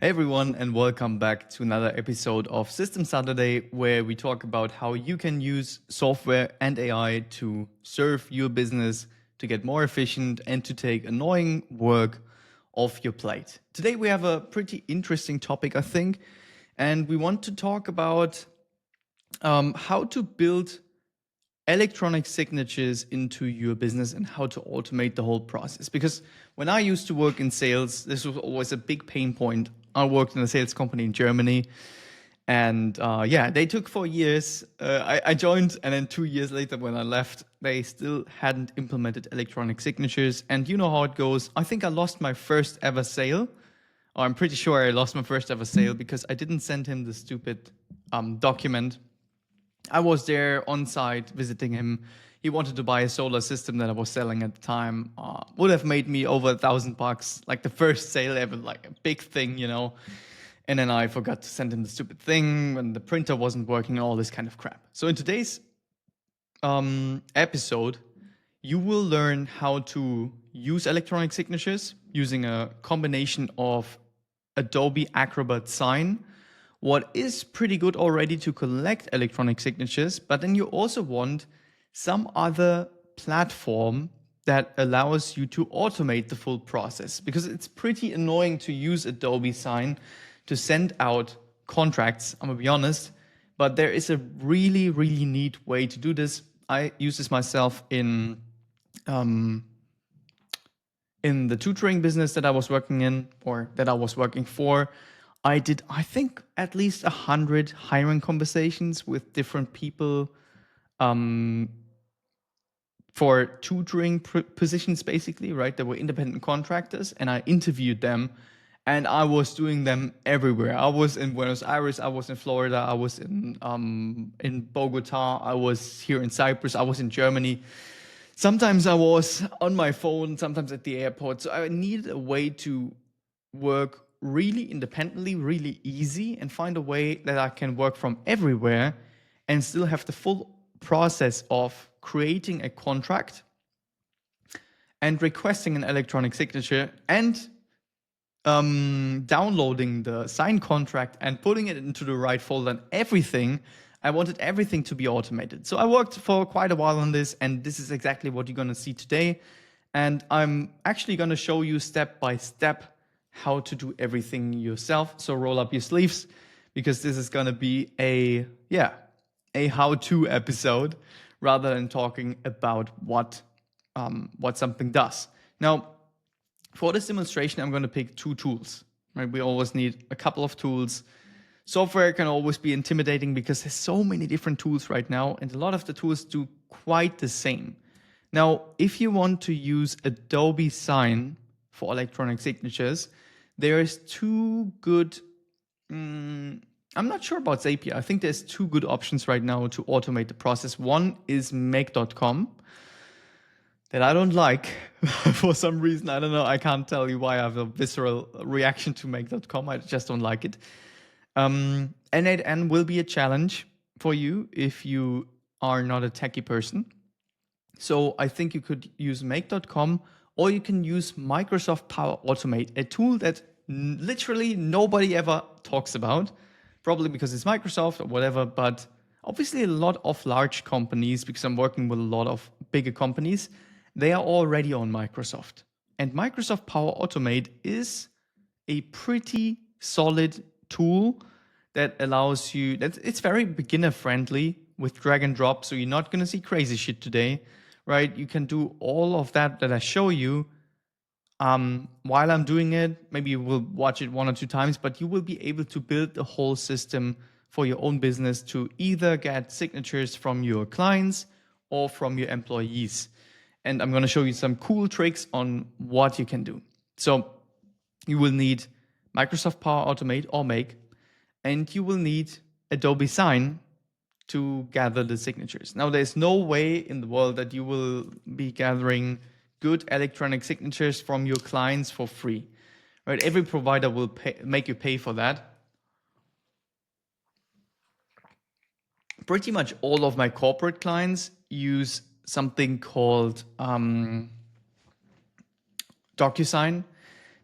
Hey everyone, and welcome back to another episode of System Saturday, where we talk about how you can use software and AI to serve your business, to get more efficient, and to take annoying work off your plate. Today we have a pretty interesting topic, I think, and we want to talk about how to build electronic signatures into your business and how to automate the whole process. Because when I used to work in sales, this was always a big pain point. I worked in a sales company in Germany, and they took 4 years. I joined, and then 2 years later, when I left, they still hadn't implemented electronic signatures. And you know how it goes. I think I lost my first ever sale. Or I'm pretty sure I lost my first ever sale because I didn't send him the stupid document. I was there on site visiting him. He wanted to buy a solar system that I was selling at the time. Would have made me over $1,000, like the first sale ever, like a big thing. And then I forgot to send him the stupid thing, and the printer wasn't working, all this kind of crap. So in today's episode, you will learn how to use electronic signatures using a combination of Adobe Acrobat Sign, what is pretty good already to collect electronic signatures, but then you also want some other platform that allows you to automate the full process, because it's pretty annoying to use Adobe Sign to send out contracts, I'm gonna be honest, but there is a really, really neat way to do this. I use this myself um, in the tutoring business that I was working in, or that I was working for. I did, I think, at least 100 hiring conversations with different people um, for tutoring positions, basically, right? They were independent contractors, and I interviewed them, and I was doing them everywhere. I was in Buenos Aires, I was in Florida, I was in Bogota, I was here in Cyprus, I was in Germany. Sometimes I was on my phone, sometimes at the airport. So I needed a way to work really independently, really easy, and find a way that I can work from everywhere and still have the full process of creating a contract and requesting an electronic signature and downloading the signed contract and putting it into the right folder and everything. I wanted everything to be automated. So I worked for quite a while on this, and this is exactly what you're going to see today. And I'm actually going to show you step by step how to do everything yourself. So roll up your sleeves, because this is going to be a how-to episode rather than talking about what something does. Now, for this demonstration, I'm going to pick two tools. Right? We always need a couple of tools. Software can always be intimidating because there's so many different tools right now, and a lot of the tools do quite the same. Now, if you want to use Adobe Sign for electronic signatures, there's two good. I'm not sure about Zapier. I think there's two good options right now to automate the process. One is make.com, that I don't like for some reason. I don't know. I can't tell you why I have a visceral reaction to make.com. I just don't like it. N8N will be a challenge for you if you are not a techie person. So I think you could use make.com, or you can use Microsoft Power Automate, a tool that literally nobody ever talks about, probably because it's Microsoft or whatever, but obviously a lot of large companies, because I'm working with a lot of bigger companies, they are already on Microsoft. And Microsoft Power Automate is a pretty solid tool that allows you, it's very beginner friendly with drag and drop. So you're not going to see crazy shit today, right? You can do all of that I show you while I'm doing it. Maybe you will watch it one or two times, but you will be able to build the whole system for your own business to either get signatures from your clients or from your employees. And I'm going to show you some cool tricks on what you can do. So you will need Microsoft Power Automate or Make, and you will need Adobe Sign to gather the signatures. Now, there's no way in the world that you will be gathering good electronic signatures from your clients for free, right? Every provider will make you pay for that. Pretty much all of my corporate clients use something called DocuSign.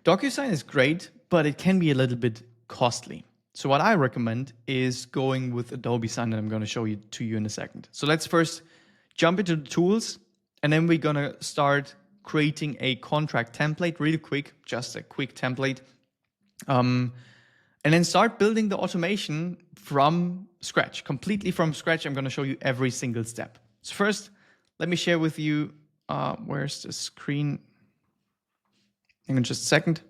DocuSign is great, but it can be a little bit costly. So what I recommend is going with Adobe Sign, and I'm going to show you to you in a second. So let's first jump into the tools, and then we're going to start creating a contract template really quick, just a quick template. And then start building the automation from scratch, completely from scratch. I'm going to show you every single step. So first, let me share with you, where's the screen? Hang on just a second.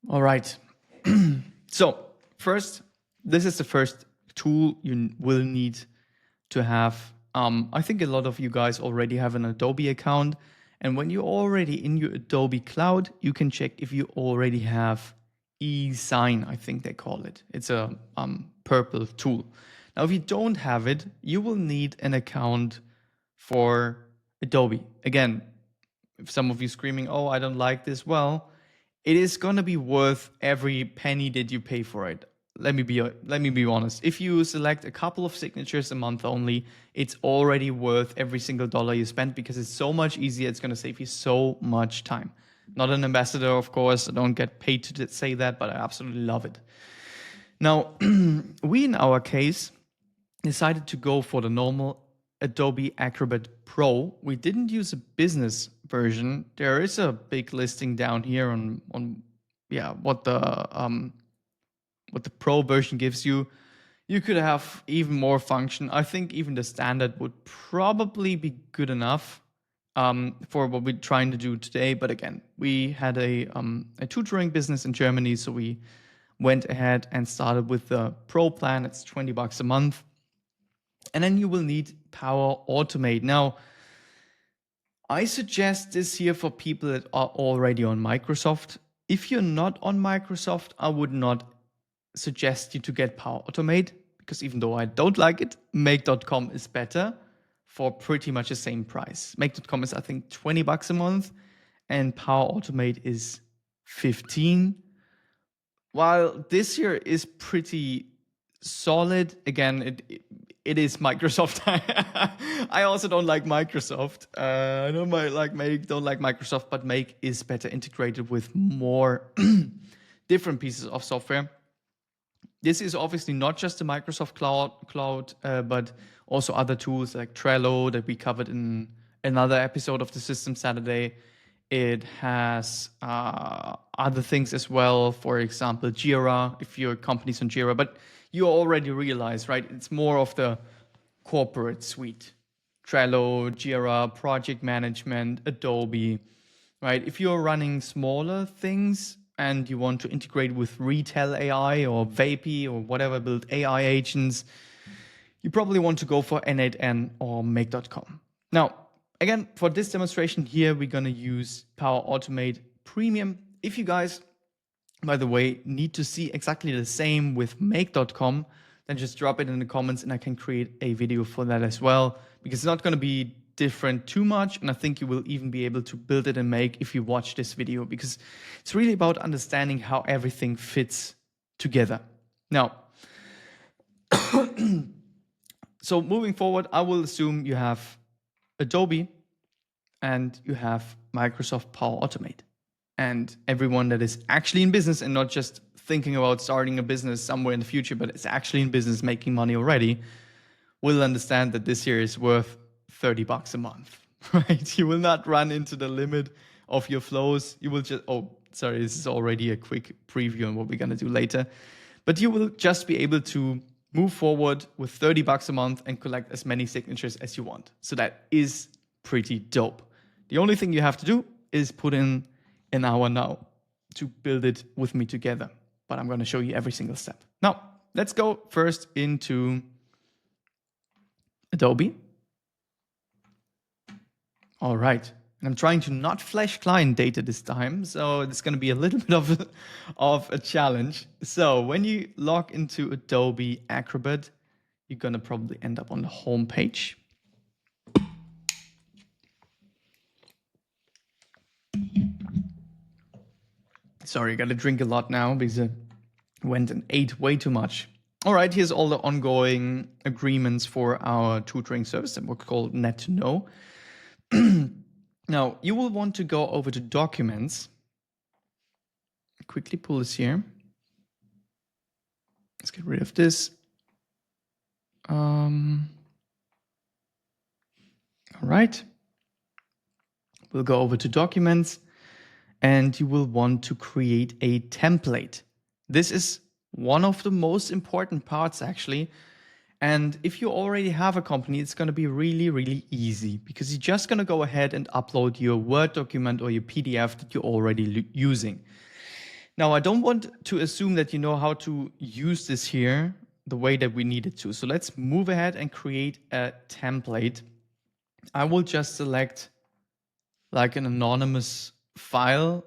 All right. So first, this is the first tool you will need to have. I think a lot of you guys already have an Adobe account. And when you're already in your Adobe Cloud, you can check if you already have eSign, I think they call it. It's a purple tool. Now, if you don't have it, you will need an account for Adobe. Again, if some of you screaming, oh, I don't like this, well, it is going to be worth every penny that you pay for it. Let me be honest. If you select a couple of signatures a month only, it's already worth every single dollar you spend because it's so much easier. It's going to save you so much time. Not an ambassador, of course. I don't get paid to say that, but I absolutely love it. Now, we in our case decided to go for the normal Adobe Acrobat Pro. We didn't use a business version. There is a big listing down here on what the Pro version gives you. You could have even more function. I think even the standard would probably be good enough for what we're trying to do today. But again, we had a tutoring business in Germany, so we went ahead and started with the Pro plan. It's $20 a month. And then you will need Power Automate. Now, I suggest this here for people that are already on Microsoft. If you're not on Microsoft, I would not suggest you to get Power Automate because even though I don't like it, Make.com is better for pretty much the same price. Make.com is, I think, $20 a month and Power Automate is 15. While this here is pretty solid, again, it is Microsoft. I also don't like Microsoft. I don't like Make, don't like Microsoft, but Make is better integrated with more different pieces of software. This is obviously not just the Microsoft Cloud, but also other tools like Trello that we covered in another episode of the System Saturday. It has other things as well, for example, Jira, if your company's on Jira, but you already realize, right? It's more of the corporate suite. Trello, Jira, project management, Adobe, right? If you're running smaller things and you want to integrate with retail AI or Vapey or whatever, build AI agents, you probably want to go for N8N or Make.com. Now, again, for this demonstration here, we're going to use Power Automate Premium. If you guys, by the way, need to see exactly the same with Make.com, then just drop it in the comments and I can create a video for that as well, because it's not going to be different too much. And I think you will even be able to build it in Make if you watch this video, because it's really about understanding how everything fits together. Now, so moving forward, I will assume you have Adobe and you have Microsoft Power Automate. And everyone that is actually in business and not just thinking about starting a business somewhere in the future, but it's actually in business making money already, will understand that this year is worth $30 a month, right? You will not run into the limit of your flows. You will just, oh, sorry, this is already a quick preview on what we're going to do later. But you will just be able to move forward with $30 a month and collect as many signatures as you want. So that is pretty dope. The only thing you have to do is put in an hour now to build it with me together. But I'm going to show you every single step. Now, let's go first into Adobe. All right. And I'm trying to not flash client data this time, so it's going to be a little bit of a challenge. So when you log into Adobe Acrobat, you're going to probably end up on the home page. Sorry, I got to drink a lot now because I went and ate way too much. All right, here's all the ongoing agreements for our tutoring service that we call Net to Know. Now, you will want to go over to Documents. Quickly pull this here. Let's get rid of this. All right. We'll go over to Documents and you will want to create a template. This is one of the most important parts actually. And if you already have a company, it's going to be really, really easy because you're just going to go ahead and upload your Word document or your PDF that you're already using. Now, I don't want to assume that you know how to use this here the way that we need it to. So let's move ahead and create a template. I will just select like an anonymous file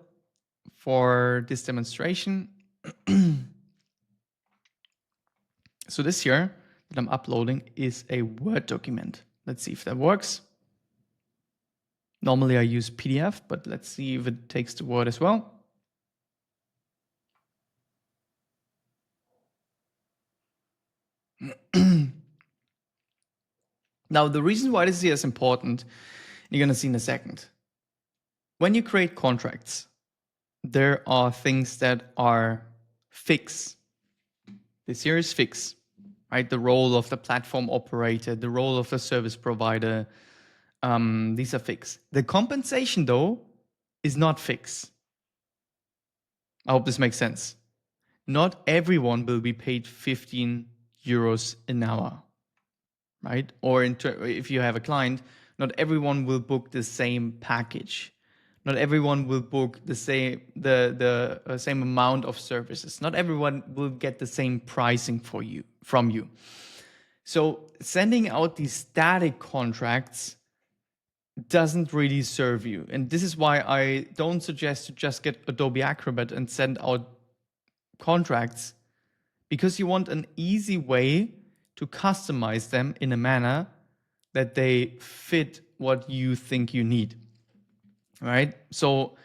for this demonstration. So this here that I'm uploading is a Word document. Let's see if that works. Normally I use PDF, but let's see if it takes the Word as well. Now, the reason why this is important, you're going to see in a second. When you create contracts, there are things that are fixed. This here is fixed, right? The role of the platform operator, the role of the service provider, these are fixed. The compensation, though, is not fixed. I hope this makes sense. Not everyone will be paid 15 euros an hour, right? Or if you have a client, not everyone will book the same package. Not everyone will book the same same amount of services. Not everyone will get the same pricing from you. So sending out these static contracts doesn't really serve you. And this is why I don't suggest to just get Adobe Acrobat and send out contracts, because you want an easy way to customize them in a manner that they fit what you think you need. Right? So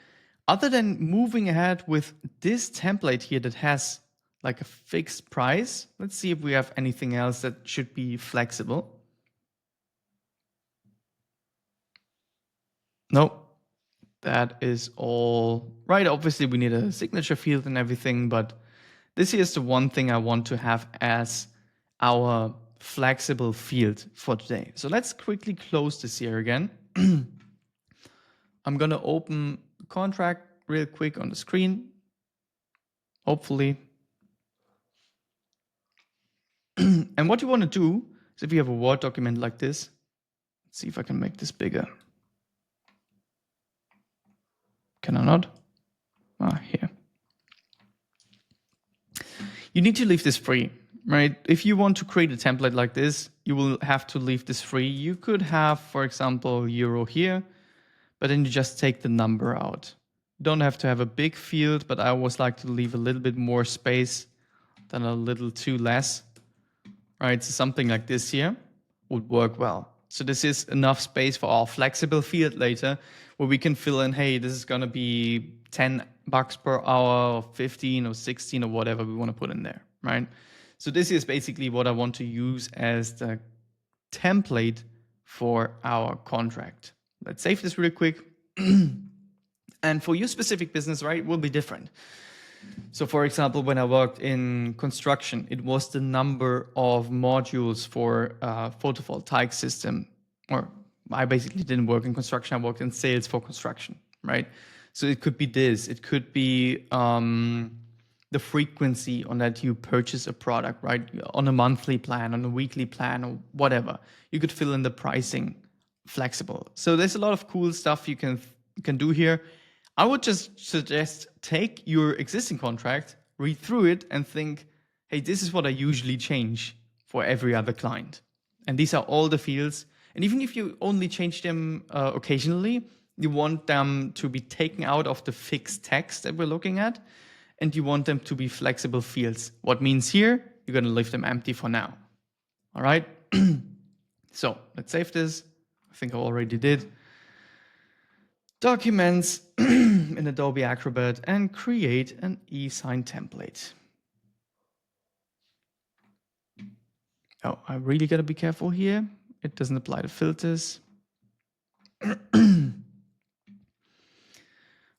other than moving ahead with this template here that has like a fixed price, let's see if we have anything else that should be flexible. Nope. That is all right. Obviously, we need a signature field and everything, but this is the one thing I want to have as our flexible field for today. So let's quickly close this here again. I'm going to open the contract real quick on the screen, hopefully. And what you want to do is, if you have a Word document like this, let's see if I can make this bigger. Can I not? Here. You need to leave this free, right? If you want to create a template like this, you will have to leave this free. You could have, for example, euro here, but then you just take the number out. You don't have to have a big field, but I always like to leave a little bit more space than a little too less, right? So something like this here would work well. So this is enough space for our flexible field later, where we can fill in, hey, this is going to be 10 bucks per hour, or 15 or 16 or whatever we want to put in there, right? So this is basically what I want to use as the template for our contract. Let's save this really quick. And for your specific business, right, it will be different. So for example, when I worked in construction, it was the number of modules for a photovoltaic system. Or I basically didn't work in construction, I worked in sales for construction, right? So it could be this, it could be the frequency on that you purchase a product, right? On a monthly plan, on a weekly plan, or whatever. You could fill in the pricing flexible. So there's a lot of cool stuff you can do here. I would just suggest take your existing contract, read through it, and think, hey, this is what I usually change for every other client. And these are all the fields. And even if you only change them occasionally, you want them to be taken out of the fixed text that we're looking at, and you want them to be flexible fields. What means here, you're going to leave them empty for now. All right? So let's save this. I think I already did. Documents in Adobe Acrobat and create an e-sign template. Oh, I really got to be careful here. It doesn't apply to filters.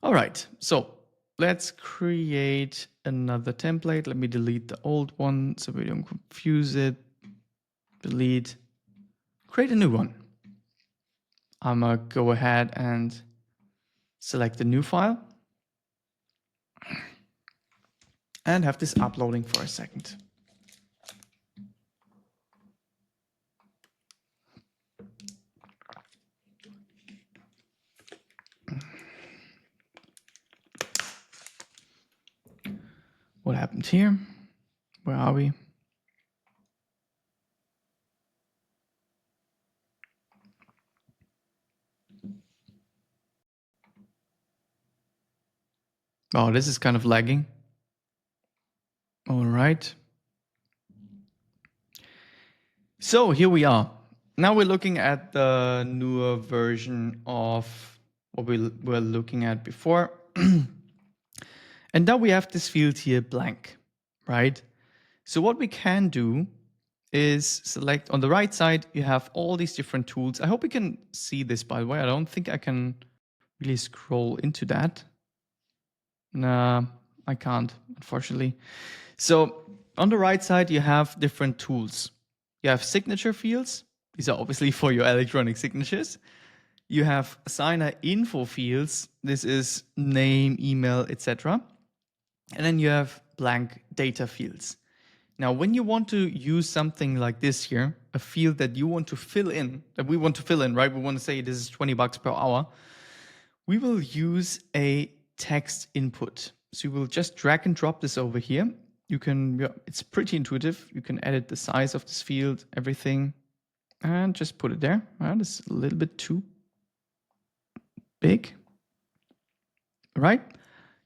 All right, so let's create another template. Let me delete the old one so we don't confuse it. Delete, create a new one. I'm gonna go ahead and select the new file and have this uploading for a second. What happened here? Where are we? Oh, this is kind of lagging. All right. So here we are. Now we're looking at the newer version of what we were looking at before. And now we have this field here blank, right? So what we can do is select on the right side, you have all these different tools. I hope you can see this, by the way. I don't think I can really scroll into that. No, I can't, unfortunately. So on the right side, you have different tools. You have signature fields. These are obviously for your electronic signatures. You have signer info fields. This is name, email, etc. And then you have blank data fields. Now, when you want to use something like this here, a field that you want to fill in, that we want to fill in, right? We want to say this is $20 per hour. We will use a text input. So you will just drag and drop this over here. You can, it's pretty intuitive. You can edit the size of this field, everything, and just put it there. It's a little bit too big, right?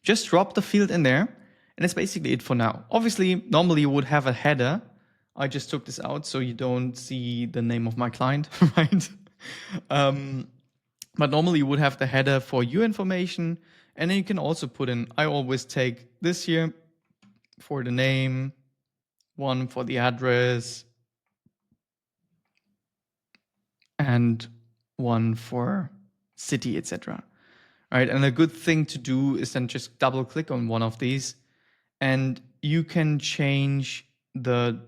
Just drop the field in there, and that's basically it for now. Obviously, normally you would have a header. I just took this out so you don't see the name of my client, right? But normally you would have the header for your information, and then you can also put in, I always take this here for the name, one for the address, and one for city, etc. Right, and a good thing to do is then just double click on one of these, and you can change the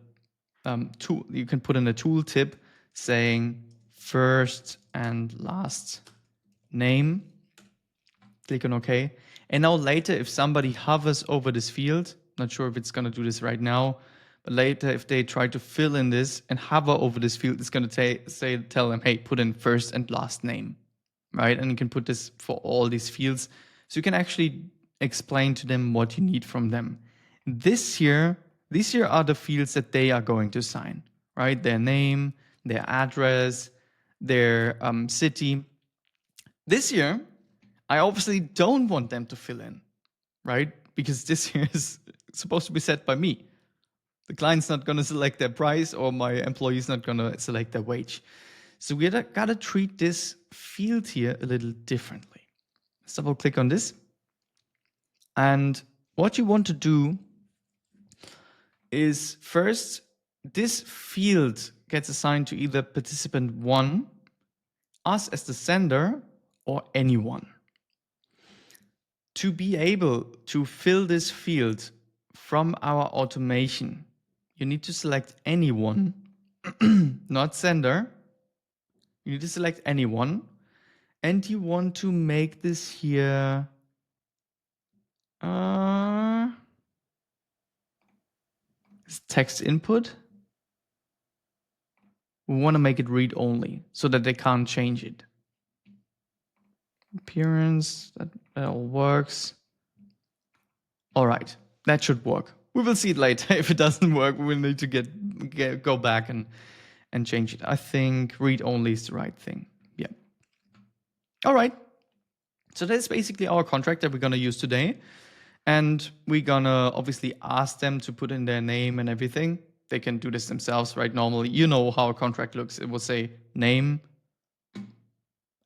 tool. You can put in a tooltip saying first and last name. Click on OK. And now later, if somebody hovers over this field, not sure if it's going to do this right now, but later if they try to fill in this and hover over this field, it's going to tell them, hey, put in first and last name, right? And you can put this for all these fields. So you can actually explain to them what you need from them. These here are the fields that they are going to sign, right? Their name, their address, their city. This year, I obviously don't want them to fill in, right? Because this here is supposed to be set by me. The client's not going to select their price, or my employee's not going to select their wage. So we got to treat this field here a little differently. Let's double click on this. And what you want to do is first, this field gets assigned to either participant 1, us as the sender, or anyone. To be able to fill this field from our automation, you need to select anyone, not sender. You need to select anyone, and you want to make this here text input. We want to make it read only so that they can't change it. Appearance, that all works. All right, that should work. We will see it later. If it doesn't work, we will need to go back and change it. I think read only is the right thing. Yeah. All right. So that's basically our contract that we're going to use today. And we're going to obviously ask them to put in their name and everything. They can do this themselves, right? Normally, you know how a contract looks. It will say name,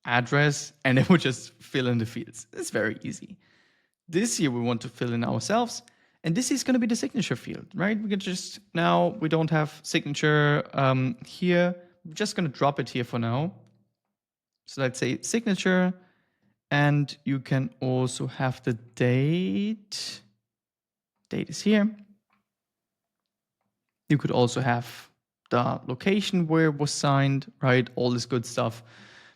address, and it will just fill in the fields. It's very easy. This year, we want to fill in ourselves. And this is going to be the signature field, right? We can just, now we don't have signature here. We're just going to drop it here for now. So let's say signature, and you can also have the date. Date is here. You could also have the location where it was signed, right? All this good stuff.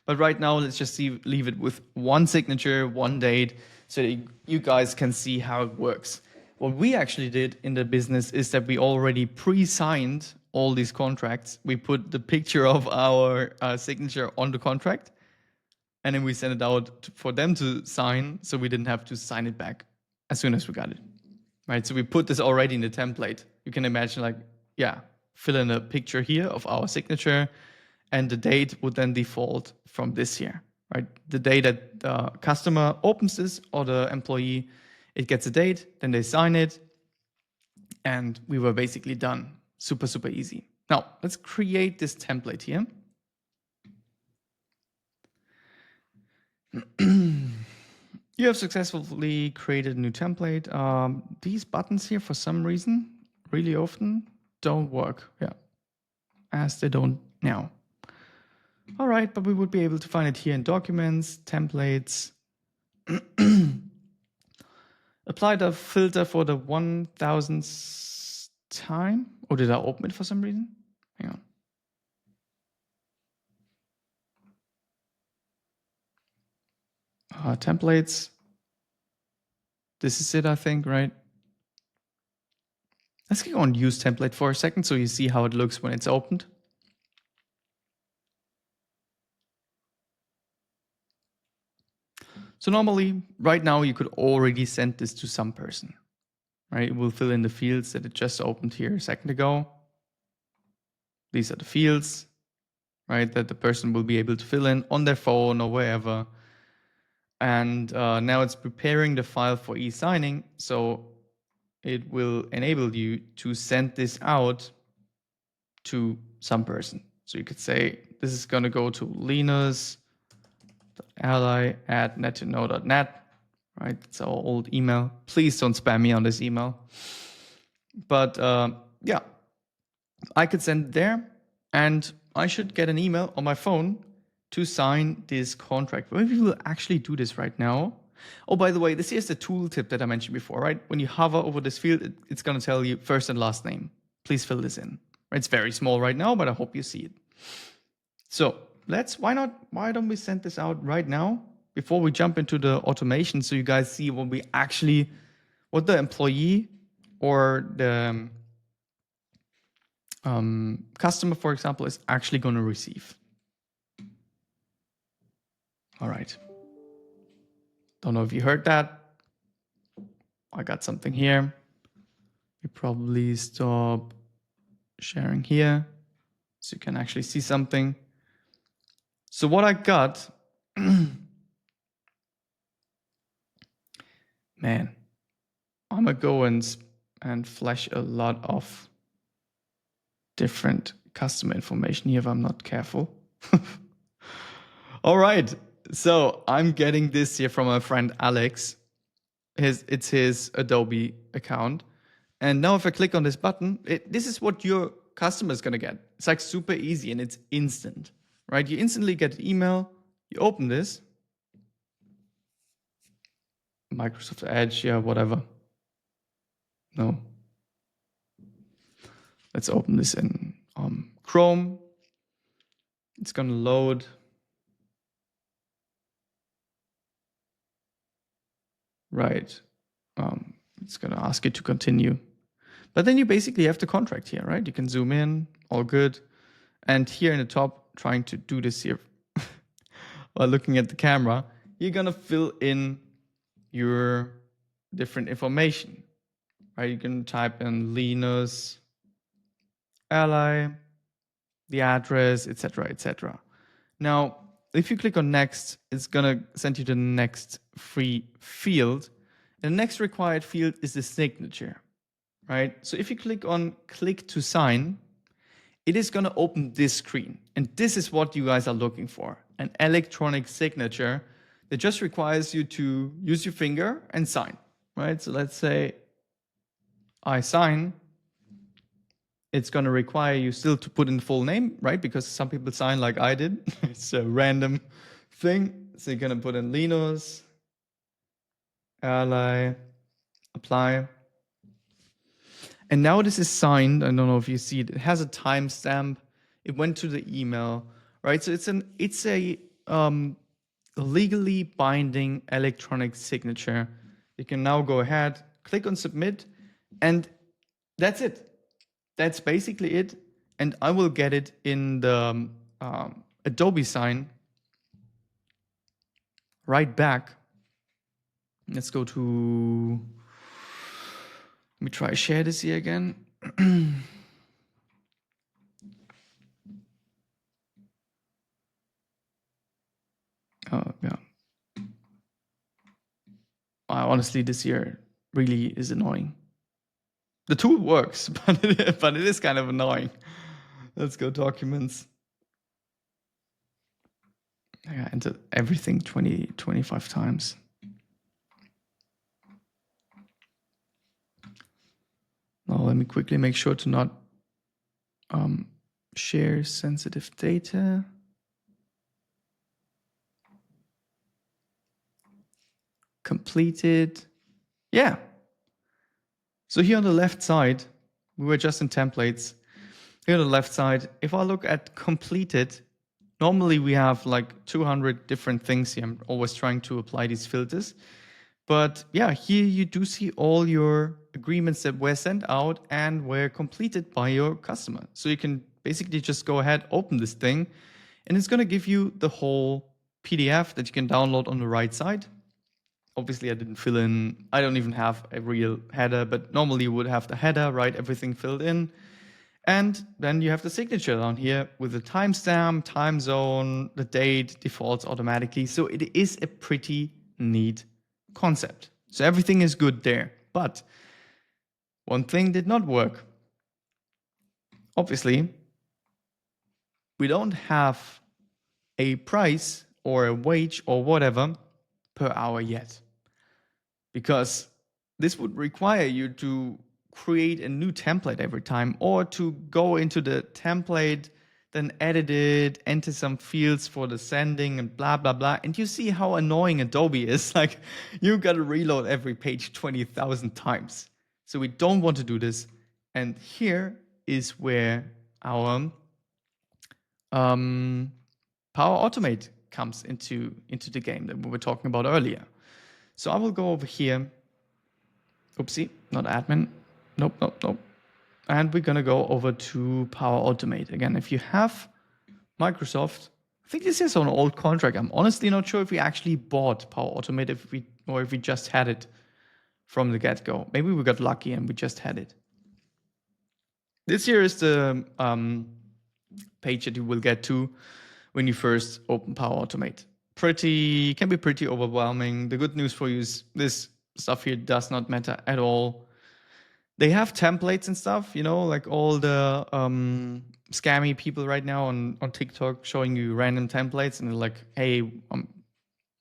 But right now, let's just leave it with one signature, one date, so that you guys can see how it works. What we actually did in the business is that we already pre-signed all these contracts. We put the picture of our signature on the contract, and then we sent it out for them to sign, so we didn't have to sign it back as soon as we got it. Right, so we put this already in the template. You can imagine, like, yeah, fill in a picture here of our signature, and the date would then default from this here, right? The day that the customer opens this or the employee, it gets a date, then they sign it, and we were basically done. Super, super easy. Now, let's create this template here. You have successfully created a new template. These buttons here, for some reason, really often don't work. Yeah, as they don't now. All right, but we would be able to find it here in documents, templates. Apply the filter for the 1000th time. Or did I open it for some reason? Hang on. Templates. This is it, I think, right? Let's click on use template for a second so you see how it looks when it's opened. So normally, right now, you could already send this to some person, right? It will fill in the fields that it just opened here a second ago. These are the fields, right, that the person will be able to fill in on their phone or wherever. And now it's preparing the file for e-signing, so it will enable you to send this out to some person. So you could say, this is going to go to linus.ally@nettoknow.net, right? It's our old email. Please don't spam me on this email. But yeah, I could send it there, and I should get an email on my phone to sign this contract. Maybe we'll actually do this right now. Oh, by the way, this is the tooltip that I mentioned before, right? When you hover over this field, it's going to tell you first and last name. Please fill this in. It's very small right now, but I hope you see it. So why don't we send this out right now before we jump into the automation, so you guys see what the employee or the customer, for example, is actually going to receive. All right. Don't know if you heard that. I got something here. We probably stop sharing here so you can actually see something. So what I got, man, I'm gonna go and flash a lot of different customer information here if I'm not careful. All right, so I'm getting this here from my friend Alex. It's his Adobe account. And now if I click on this button, this is what your customer is gonna get. It's like super easy and it's instant, right? You instantly get an email, you open this, Microsoft Edge, yeah, whatever. No. Let's open this in Chrome. It's gonna load. Right. It's gonna ask you to continue. But then you basically have the contract here, right? You can zoom in, all good. And here in the top, trying to do this here while looking at the camera, you're gonna fill in your different information, right? You can type in Linus, ally, the address, etc., etc. Now, if you click on next, it's gonna send you to the next free field. And the next required field is the signature, right? So if you click on click to sign, it is gonna open this screen. And this is what you guys are looking for, an electronic signature that just requires you to use your finger and sign, right? So let's say I sign, it's going to require you still to put in the full name, right? Because some people sign like I did. It's a random thing. So you're going to put in Linus, ally, apply. And now this is signed. I don't know if you see it. It has a timestamp. It went to the email, right? So it's a legally binding electronic signature. You can now go ahead, click on submit, and that's it. That's basically it. And I will get it in the Adobe sign right back. Let's go to, let me try share this here again. Oh, yeah. Honestly, this year really is annoying. The tool works, but it is kind of annoying. Let's go documents. I entered everything 25 times. Now let me quickly make sure to not share sensitive data. Completed. Yeah. So here on the left side, we were just in templates. Here on the left side, if I look at completed, normally we have like 200 different things here. I'm always trying to apply these filters. But yeah, here you do see all your agreements that were sent out and were completed by your customer. So you can basically just go ahead, open this thing, and it's going to give you the whole PDF that you can download on the right side. Obviously, I didn't fill in, I don't even have a real header, but normally you would have the header, right? Everything filled in. And then you have the signature down here with the timestamp, time zone, the date defaults automatically. So it is a pretty neat concept. So everything is good there. But one thing did not work. Obviously, we don't have a price or a wage or whatever per hour yet. Because this would require you to create a new template every time, or to go into the template, then edit it, enter some fields for the sending and blah, blah, blah. And you see how annoying Adobe is. Like, you got to reload every page 20,000 times. So we don't want to do this. And here is where our Power Automate comes into the game that we were talking about earlier. So I will go over here. Oopsie, not admin. Nope, nope, nope. And we're gonna go over to Power Automate. Again, if you have Microsoft, I think this is an old contract. I'm honestly not sure if we actually bought Power Automate or if we just had it from the get-go. Maybe we got lucky and we just had it. This here is the page that you will get to when you first open Power Automate. Can be pretty overwhelming. The good news for you is this stuff here does not matter at all. They have templates and stuff, you know, like all the scammy people right now on TikTok showing you random templates and they're like, hey, I'm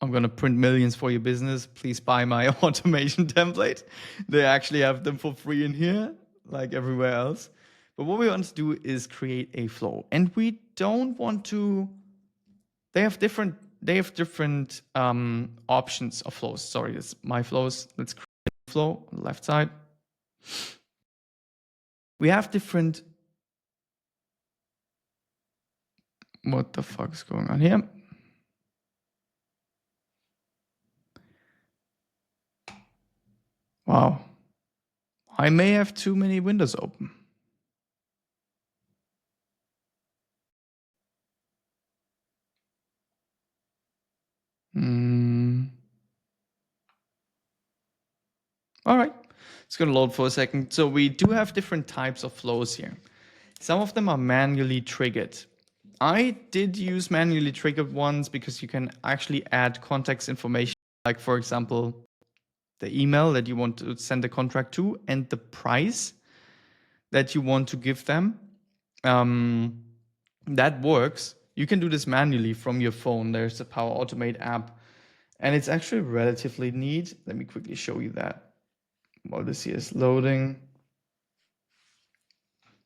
going to print millions for your business. Please buy my automation template. They actually have them for free in here, like everywhere else. But what we want to do is create a flow. And we don't want to, they have different options of flows. Sorry, it's my flows. Let's create a flow on the left side. We have different, what the fuck is going on here? Wow. I may have too many windows open. All right, it's going to load for a second. So we do have different types of flows here. Some of them are manually triggered. I did use manually triggered ones because you can actually add context information, like for example, the email that you want to send the contract to and the price that you want to give them. That works. You can do this manually from your phone. There's the Power Automate app, and it's actually relatively neat. Let me quickly show you that while this here is loading.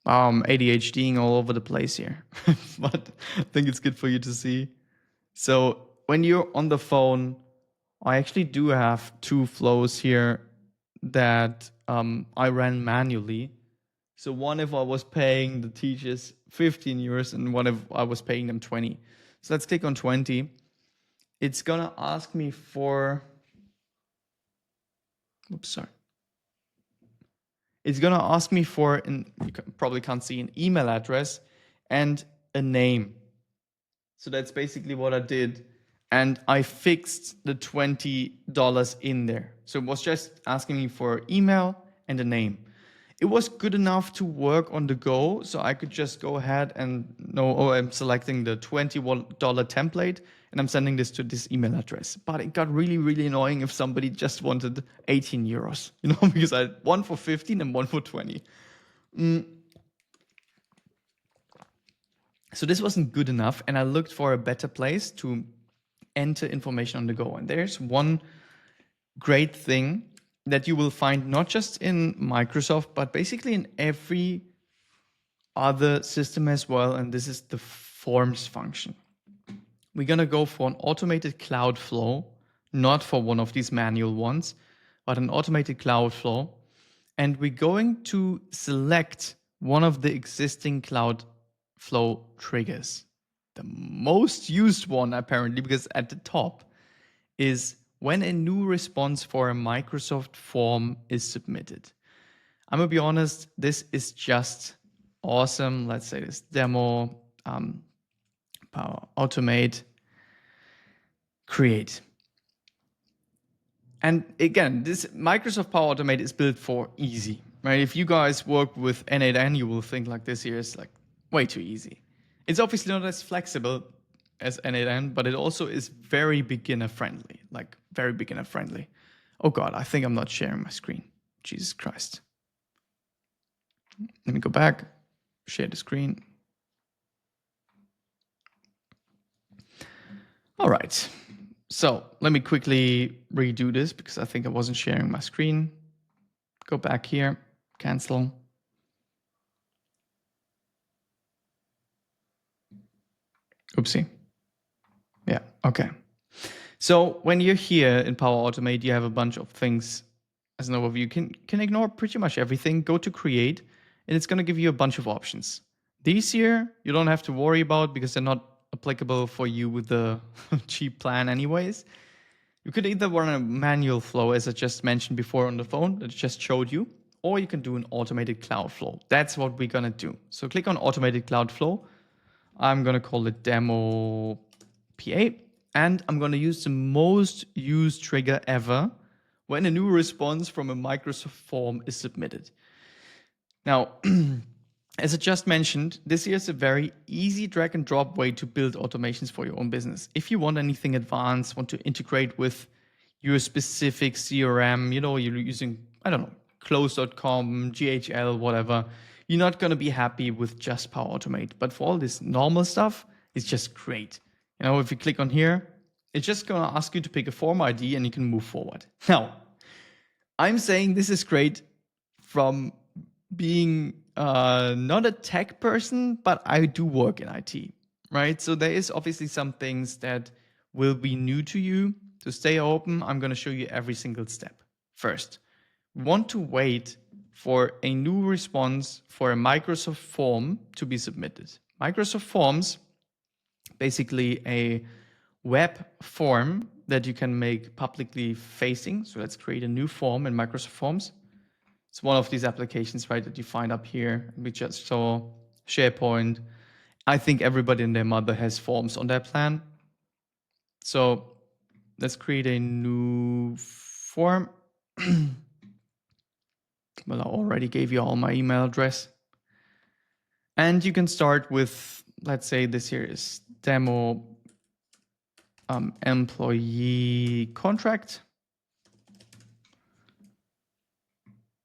ADHDing all over the place here, but I think it's good for you to see. So when you're on the phone, I actually do have two flows here that I ran manually. So one if I was paying the teachers 15 euros and one if I was paying them 20. So let's click on 20. It's gonna ask me for, oops, sorry. It's gonna ask me for, you probably can't see, an email address and a name. So that's basically what I did. And I fixed the $20 in there. So it was just asking me for email and a name. It was good enough to work on the go. So I could just go ahead and know, oh, I'm selecting the $20 template and I'm sending this to this email address. But it got really, really annoying if somebody just wanted 18 euros, because I had one for 15 and one for 20. So this wasn't good enough, and I looked for a better place to enter information on the go. And there's one great thing that you will find not just in Microsoft, but basically in every other system as well, and this is the forms function. We're going to go for an automated cloud flow, not for one of these manual ones, but an automated cloud flow. And we're going to select one of the existing cloud flow triggers. The most used one, apparently, because at the top is when a new response for a Microsoft form is submitted. I'm gonna be honest, this is just awesome. Let's say this demo, Power Automate, create. And again, this Microsoft Power Automate is built for easy, right? If you guys work with N8N, you will think like this here is like way too easy. It's obviously not as flexible as N8N, but it also is very beginner friendly, like very beginner friendly. Oh God, I think I'm not sharing my screen. Jesus Christ. Let me go back, share the screen. All right. So let me quickly redo this because I think I wasn't sharing my screen. Go back here, cancel. Oopsie. Yeah, okay. So when you're here in Power Automate, you have a bunch of things as an overview. You can ignore pretty much everything. Go to create, and it's going to give you a bunch of options. These here, you don't have to worry about because they're not applicable for you with the cheap plan anyways. You could either run a manual flow, as I just mentioned before on the phone that I just showed you, or you can do an automated cloud flow. That's what we're going to do. So click on automated cloud flow. I'm going to call it demo PA, and I'm going to use the most used trigger ever when a new response from a Microsoft form is submitted. Now, as I just mentioned, this here is a very easy drag and drop way to build automations for your own business. If you want anything advanced, want to integrate with your specific CRM, you're using, I don't know, close.com, GHL, whatever, you're not going to be happy with just Power Automate. But for all this normal stuff, it's just great. If you click on here, it's just going to ask you to pick a form ID and you can move forward. Now, I'm saying this is great from being not a tech person, but I do work in IT, right? So there is obviously some things that will be new to you. To stay open, I'm going to show you every single step. First, we want to wait for a new response for a Microsoft form to be submitted. Microsoft Forms, basically a web form that you can make publicly facing. So let's create a new form in Microsoft Forms. It's one of these applications, right, that you find up here. We just saw SharePoint. I think everybody and their mother has forms on their plan. So let's create a new form. Well, I already gave you all my email address. And you can start with, let's say this here is demo employee contract.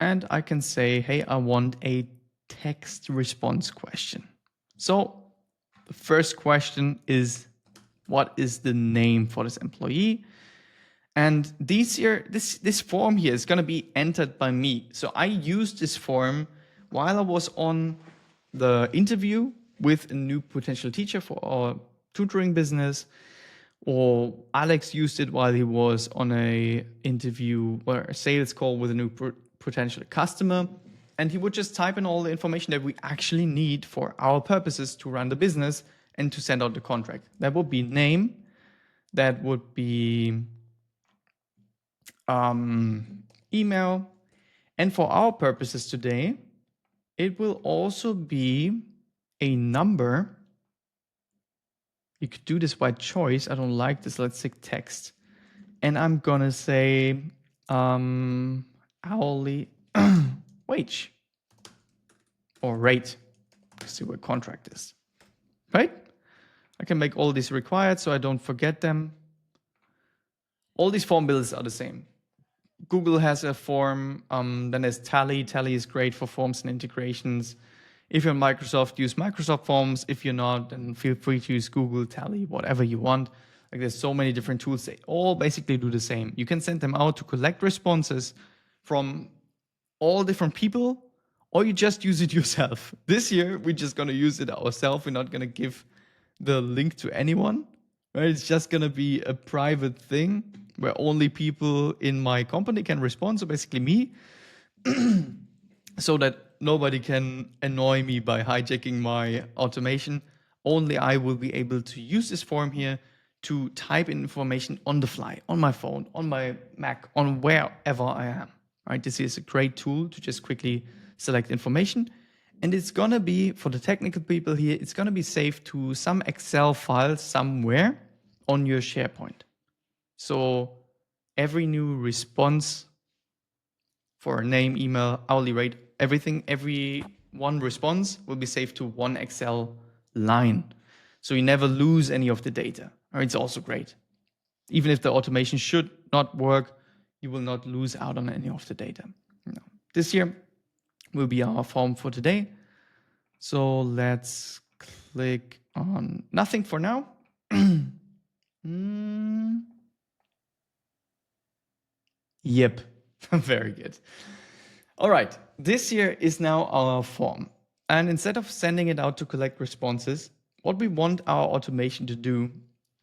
And I can say, hey, I want a text response question. So the first question is, what is the name for this employee? And this form here is going to be entered by me. So I used this form while I was on the interview with a new potential teacher for our tutoring business, or Alex used it while he was on a interview or a sales call with a new potential customer. And he would just type in all the information that we actually need for our purposes to run the business and to send out the contract. That would be name, that would be email. And for our purposes today, it will also be a number. You could do this by choice. I don't like this. Let's say text. And I'm going to say hourly wage or rate. Let's see what contract is. Right? I can make all these required so I don't forget them. All these form builders are the same. Google has a form, then there's Tally. Tally is great for forms and integrations. If you're on Microsoft, use Microsoft Forms. If you're not, then feel free to use Google, Tally, whatever you want. Like there's so many different tools. They all basically do the same. You can send them out to collect responses from all different people, or you just use it yourself. This year, we're just going to use it ourselves. We're not going to give the link to anyone. Right? It's just going to be a private thing where only people in my company can respond. So basically me, so that nobody can annoy me by hijacking my automation. Only I will be able to use this form here to type in information on the fly, on my phone, on my Mac, on wherever I am. Right? This is a great tool to just quickly select information. And it's going to be, for the technical people here, it's going to be saved to some Excel file somewhere on your SharePoint. So every new response for name, email, hourly rate, everything, every one response will be saved to one Excel line. So you never lose any of the data. It's also great. Even if the automation should not work, you will not lose out on any of the data. No. This here will be our form for today. So let's click on nothing for now. Yep, very good. All right, this here is now our form. And instead of sending it out to collect responses, what we want our automation to do,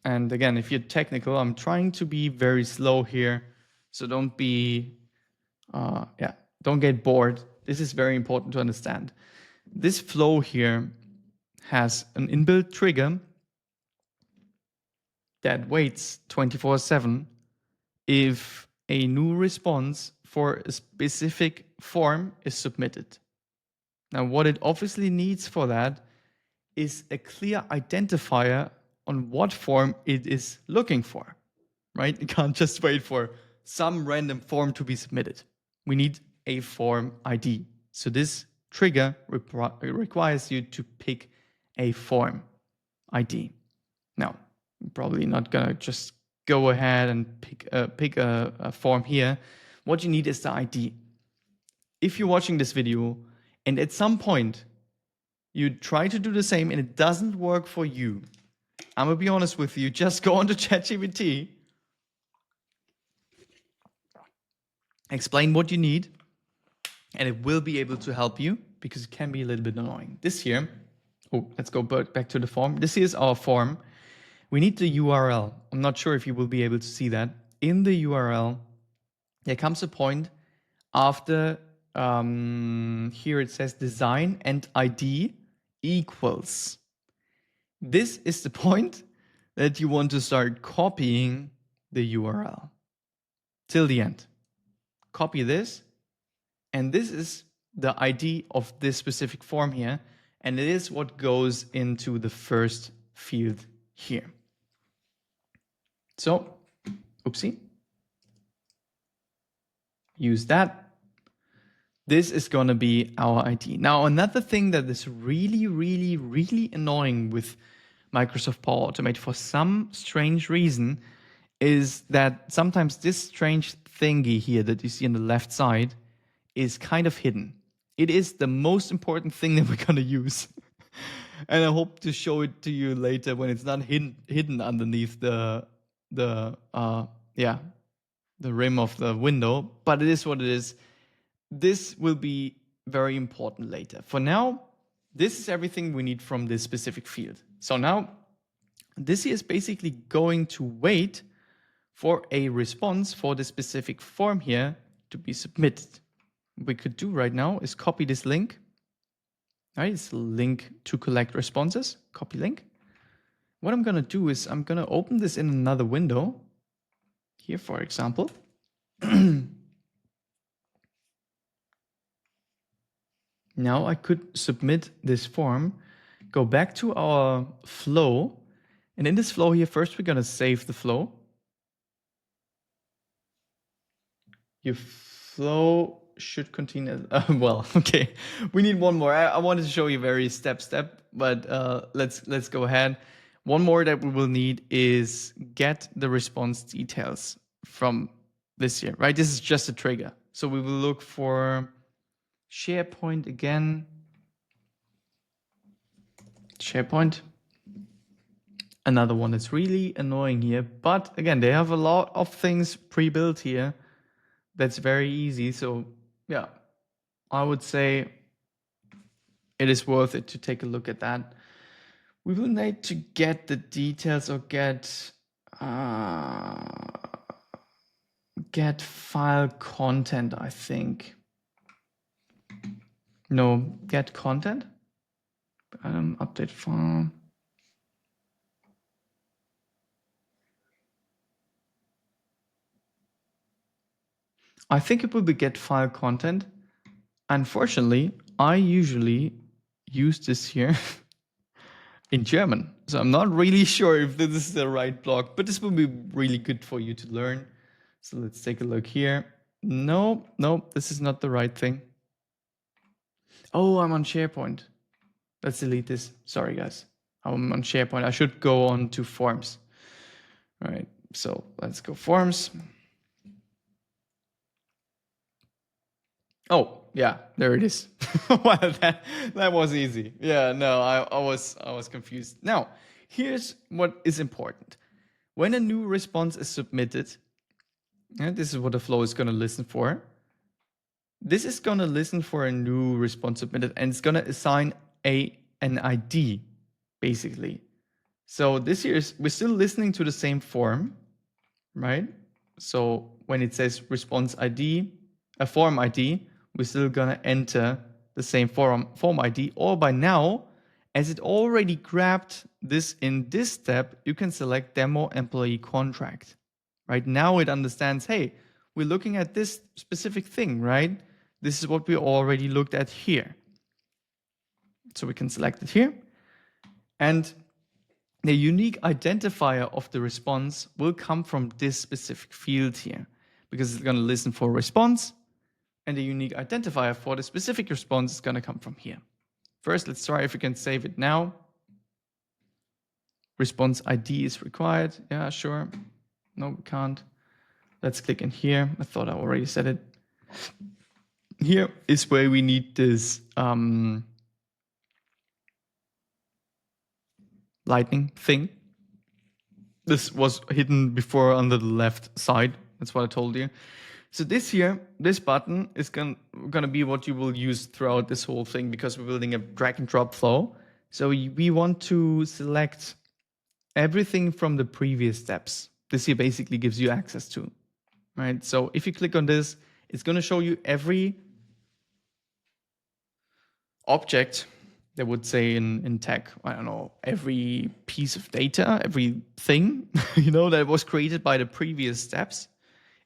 and again, if you're technical, I'm trying to be very slow here, so don't be, don't get bored. This is very important to understand. This flow here has an inbuilt trigger that waits 24/7 if a new response for a specific form is submitted. Now, what it obviously needs for that is a clear identifier on what form it is looking for, right? You can't just wait for some random form to be submitted. We need a form ID. So this trigger requires you to pick a form ID. Now, I'm probably not going to just go ahead and pick a form here. What you need is the ID. If you're watching this video and at some point you try to do the same and it doesn't work for you, I'm going to be honest with you, just go on to ChatGPT, explain what you need, and it will be able to help you because it can be a little bit annoying. This here, let's go back to the form. This is our form. We need the URL. I'm not sure if you will be able to see that. In the URL, there comes a point after, here it says design and ID equals. This is the point that you want to start copying the URL till the end. Copy this, and this is the ID of this specific form here, and it is what goes into the first field here. So, oopsie. Use that. This is going to be our ID. Now, another thing that is really, really, really annoying with Microsoft Power Automate for some strange reason is that sometimes this strange thingy here that you see on the left side is kind of hidden. It is the most important thing that we're going to use. And I hope to show it to you later when it's not hidden underneath the rim of the window, but it is what it is. This will be very important later. For now, This is everything we need from this specific field. So now this here is basically going to wait for a response for the specific form here to be submitted. What we could do right now is copy this link. All right, it's a link to collect responses, copy link. What I'm gonna do is I'm gonna open this in another window. Here, for example. Now I could submit this form, go back to our flow, and in this flow here, first we're gonna save the flow. Your flow should continue. Well, okay, we need one more. I wanted to show you very step, but let's go ahead. One more that we will need is get the response details from this here, right? This is just a trigger. So we will look for SharePoint again. SharePoint. Another one that's really annoying here. But again, they have a lot of things pre-built here. That's very easy. So yeah, I would say it is worth it to take a look at that. We will need to get the details or get file content, I think. No, get content. Update file. I think it will be get file content. Unfortunately, I usually use this here in German. So I'm not really sure if this is the right block, but this will be really good for you to learn. So let's take a look here. No, this is not the right thing. Oh, I'm on SharePoint. Let's delete this. Sorry, guys. I'm on SharePoint. I should go on to Forms. All right, so let's go Forms. Oh, yeah, there it is. Well, that was easy. Yeah, no, I was confused. Now, here's what is important. When a new response is submitted, and this is what the flow is going to listen for. This is going to listen for a new response submitted, and it's going to assign an ID, basically. So this here is, we're still listening to the same form, right? So when it says response ID, a form ID, we're still gonna enter the same form ID, or by now, as it already grabbed this in this step, you can select demo employee contract. Right now it understands, hey, we're looking at this specific thing, right? This is what we already looked at here. So we can select it here. And the unique identifier of the response will come from this specific field here, because it's going to listen for a response, and the unique identifier for the specific response is going to come from here. First, let's try if we can save it now. Response ID is required. Yeah, sure. No, we can't. Let's click in here. I thought I already said it. Here is where we need this lightning thing. This was hidden before on the left side. That's what I told you. So this here, this button is gonna be what you will use throughout this whole thing, because we're building a drag and drop flow. So we want to select everything from the previous steps. This here basically gives you access to, right? So if you click on this, it's gonna show you every object that would say in tech, I don't know, every piece of data, everything, that was created by the previous steps,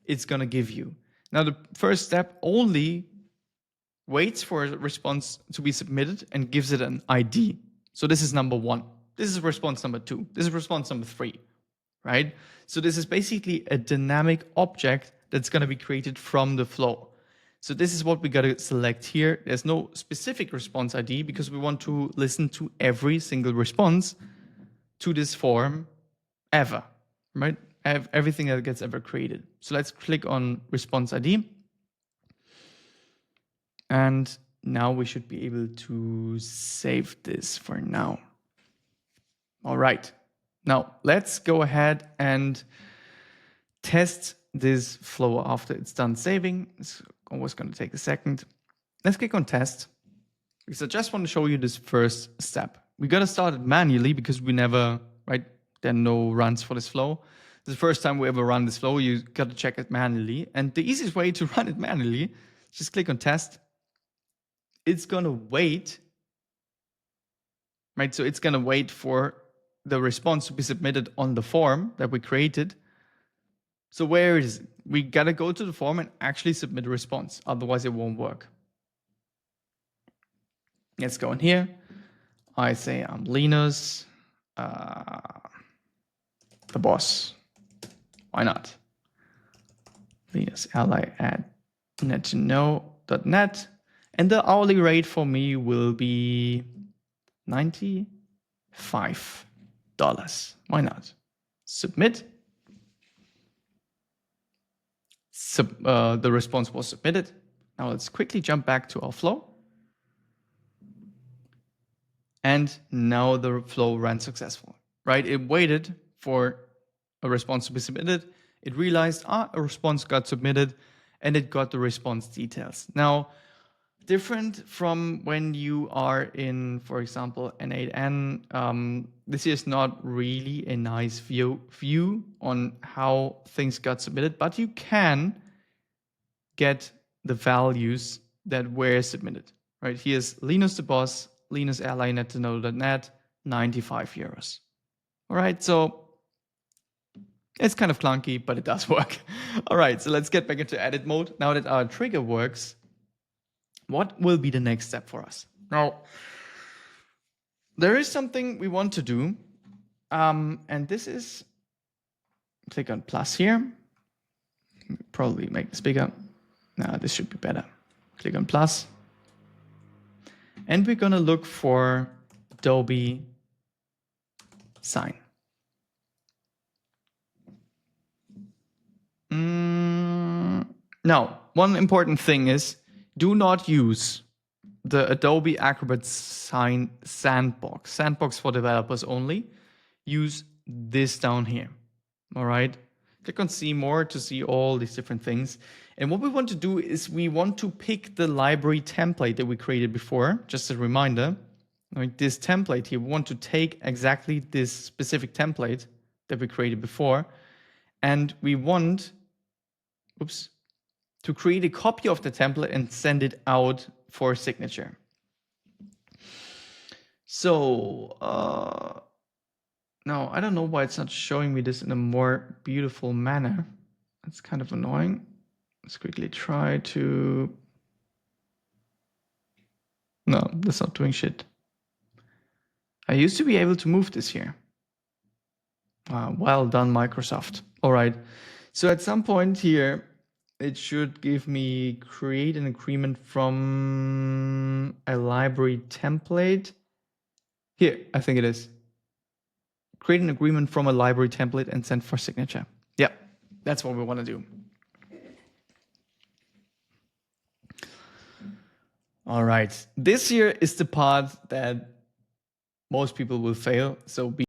it's going to give you. Now, the first step only waits for a response to be submitted and gives it an ID. So this is number 1. This is response number 2. This is response number 3, right? So this is basically a dynamic object that's going to be created from the flow. So this is what we got to select here. There's no specific response ID because we want to listen to every single response to this form ever, right? Everything that gets ever created. So let's click on response ID. And now we should be able to save this for now. All right. Now let's go ahead and test this flow after it's done saving. It's always going to take a second. Let's click on test. because I just want to show you this first step. We got to start it manually because we never, right? There are no runs for this flow. This is the first time we ever run this flow. You got to check it manually. And the easiest way to run it manually, just click on test. It's going to wait, right? So it's going to wait for the response to be submitted on the form that we created. So where is it? We got to go to the form and actually submit a response. Otherwise, it won't work. Let's go in here. I say I'm Linus, the boss. Why not? Linus ally at nettoknow.net. And the hourly rate for me will be $95. Why not? Submit. The response was submitted. Now let's quickly jump back to our flow. And now the flow ran successful, right? It waited for a response to be submitted. It realized, a response got submitted, and it got the response details. Now, different from when you are in, for example, N8N, this is not really a nice view on how things got submitted, but you can get the values that were submitted, right? Here's Linus the boss, Linus ally nettoknow.net, 95 euros. All right, so it's kind of clunky, but it does work. All right, so let's get back into edit mode. Now that our trigger works, what will be the next step for us? Now, there is something we want to do, and this is, click on plus here. Probably make this bigger. No, this should be better. Click on plus. And we're going to look for Adobe sign. Now, one important thing is do not use the Adobe Acrobat Sign Sandbox. Sandbox for developers only. Use this down here. All right. Click on see more to see all these different things. And what we want to do is we want to pick the library template that we created before. Just a reminder, like this template here, we want to take exactly this specific template that we created before. And we want, to create a copy of the template and send it out for signature. So, now I don't know why it's not showing me this in a more beautiful manner. That's kind of annoying. Let's quickly try to... No, that's not doing shit. I used to be able to move this here. Well done, Microsoft. All right. So at some point here, it should give me create an agreement from a library template. Here, I think it is. Create an agreement from a library template and send for signature. Yeah, that's what we want to do. All right. This here is the part that most people will fail. So be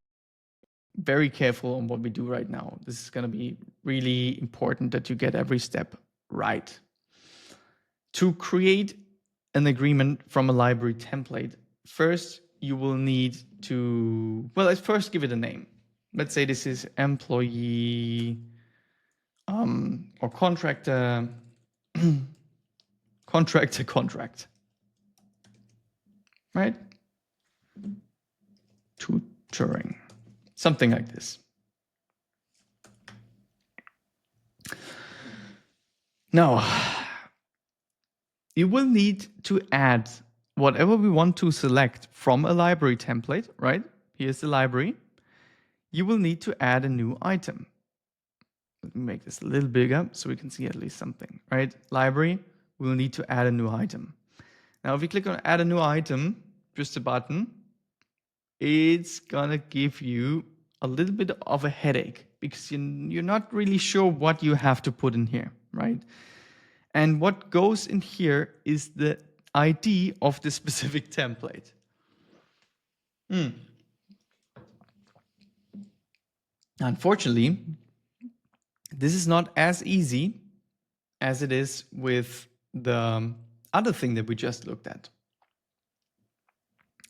very careful on what we do right now. This is going to be really important that you get every step right. To create an agreement from a library template, first you will need to, well, let's first give it a name. Let's say this is employee or contractor, contract, right? Tutoring. Something like this. Now, you will need to add whatever we want to select from a library template, right? Here's the library. You will need to add a new item. Let me make this a little bigger so we can see at least something, right? Library, we'll need to add a new item. Now, if you click on add a new item, just a button, it's gonna give you a little bit of a headache because you're not really sure what you have to put in here, right? And what goes in here is the ID of the specific template. Unfortunately, this is not as easy as it is with the other thing that we just looked at.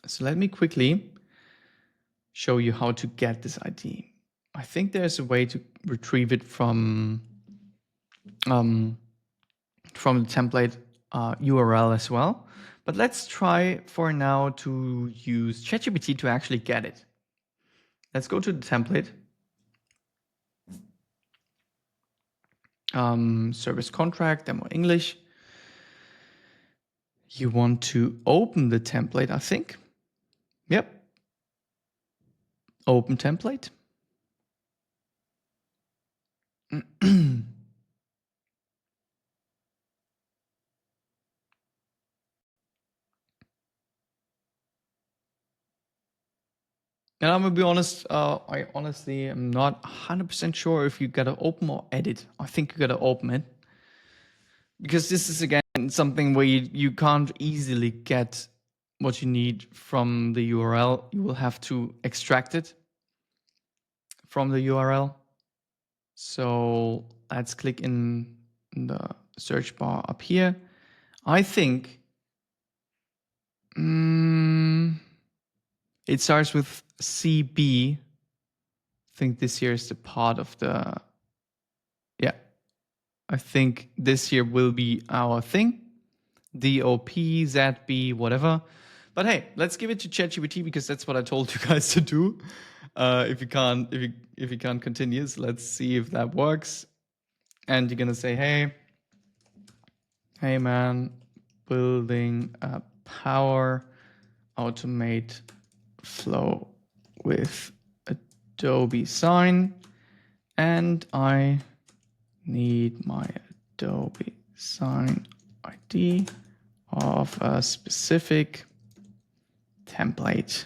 So let me quickly show you how to get this ID. I think there's a way to retrieve it from the template URL as well. But let's try for now to use ChatGPT to actually get it. Let's go to the template. Service contract, demo English. You want to open the template, I think. Yep. Open template. And I'm gonna be honest, I honestly am not 100% sure if you gotta open or edit. I think you gotta open it. Because this is again something where you can't easily get what you need from the URL. You will have to extract it from the URL. So let's click in the search bar up here. I think it starts with CB. I think this here is the part of the, yeah, I think this here will be our thing. DOP, ZB, whatever. But hey, let's give it to ChatGPT because that's what I told you guys to do. If you can't continue, so let's see if that works. And you're gonna say, hey man, building a Power Automate flow with Adobe Sign, and I need my Adobe Sign ID of a specific template.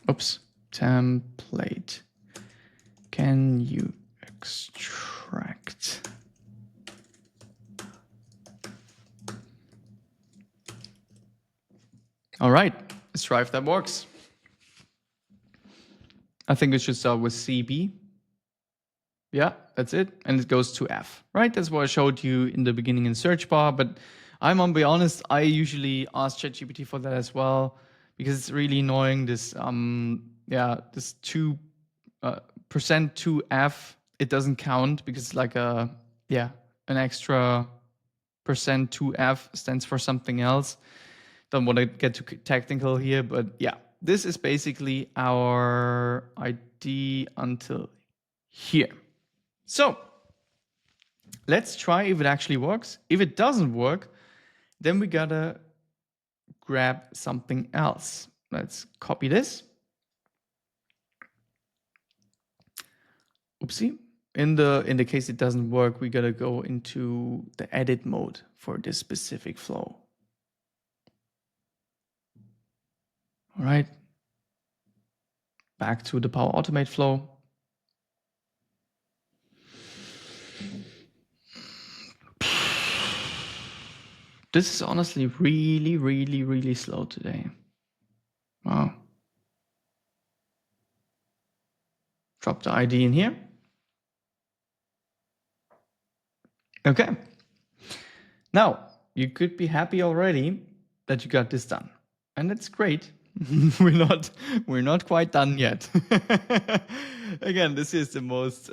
Oops, template. Can you extract? All right, let's try if that works. I think it should start with CB. Yeah, that's it. And it goes to F, right? That's what I showed you in the beginning in search bar. But I'm gonna be honest, I usually ask ChatGPT for that as well because it's really annoying. This this 2% to F, it doesn't count because it's like an extra percent to F stands for something else. Don't want to get too technical here, but yeah, this is basically our ID until here. So let's try if it actually works. If it doesn't work, then we gotta grab something else. Let's copy this. Oopsie. In the case it doesn't work, we gotta go into the edit mode for this specific flow. All right. Back to the Power Automate flow. This is honestly really, really, really slow today. Wow. Drop the ID in here. Okay. Now, you could be happy already that you got this done. And that's great. we're not quite done yet. Again, this is the most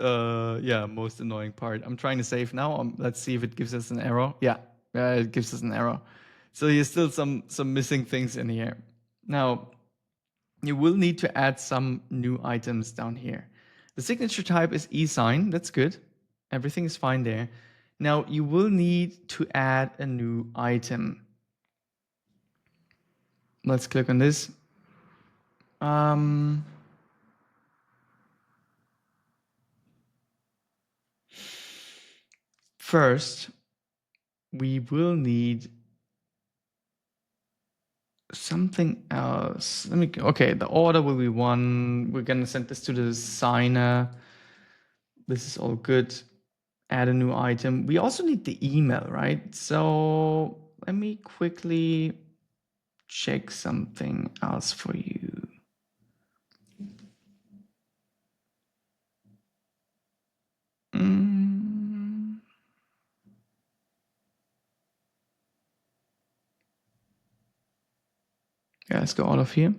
annoying part. I'm trying to save now. Let's see if it gives us an error. Yeah, it gives us an error. So there's still some missing things in here. Now, you will need to add some new items down here. The signature type is e-sign. That's good. Everything is fine there. Now you will need to add a new item. Let's click on this. First, we will need something else. Okay, the order will be one. We're gonna send this to the signer. This is all good. Add a new item. We also need the email, right? So let me quickly check something else for you. Yeah, let's go out of here.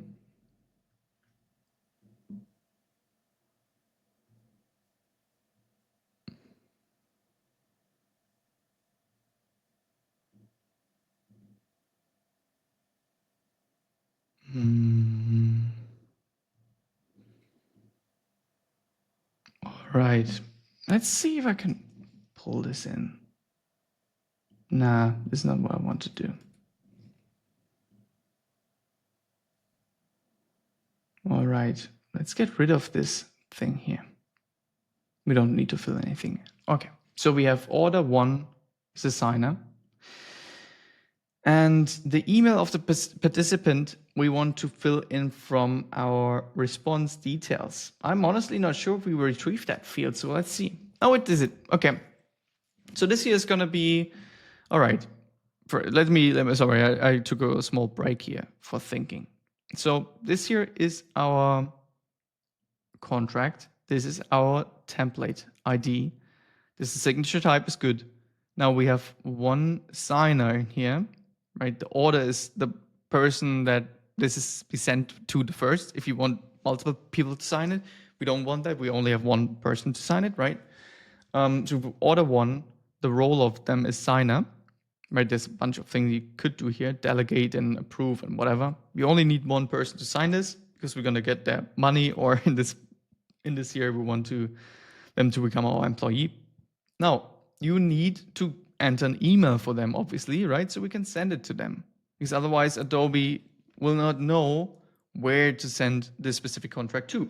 All right. Let's see if I can pull this in. Nah, this is not what I want to do. All right. Let's get rid of this thing here. We don't need to fill anything. Okay. So we have order 1 is a signer. And the email of the participant we want to fill in from our response details. I'm honestly not sure if we retrieved that field, so let's see. Oh, it is it. Okay. So this here is going to be, all right. Let me sorry, I took a small break here for thinking. So this here is our contract. This is our template ID. This signature type is good. Now we have one signer in here, right? The order is the person that this is be sent to the first. If you want multiple people to sign it, we don't want that. We only have one person to sign it, right? So order 1, the role of them is signer, right? There's a bunch of things you could do here, delegate and approve and whatever. We only need one person to sign this because we're gonna get their money, or in this year we want them to become our employee. Now, you need to enter an email for them, obviously, right? So we can send it to them. Because otherwise, Adobe will not know where to send this specific contract to.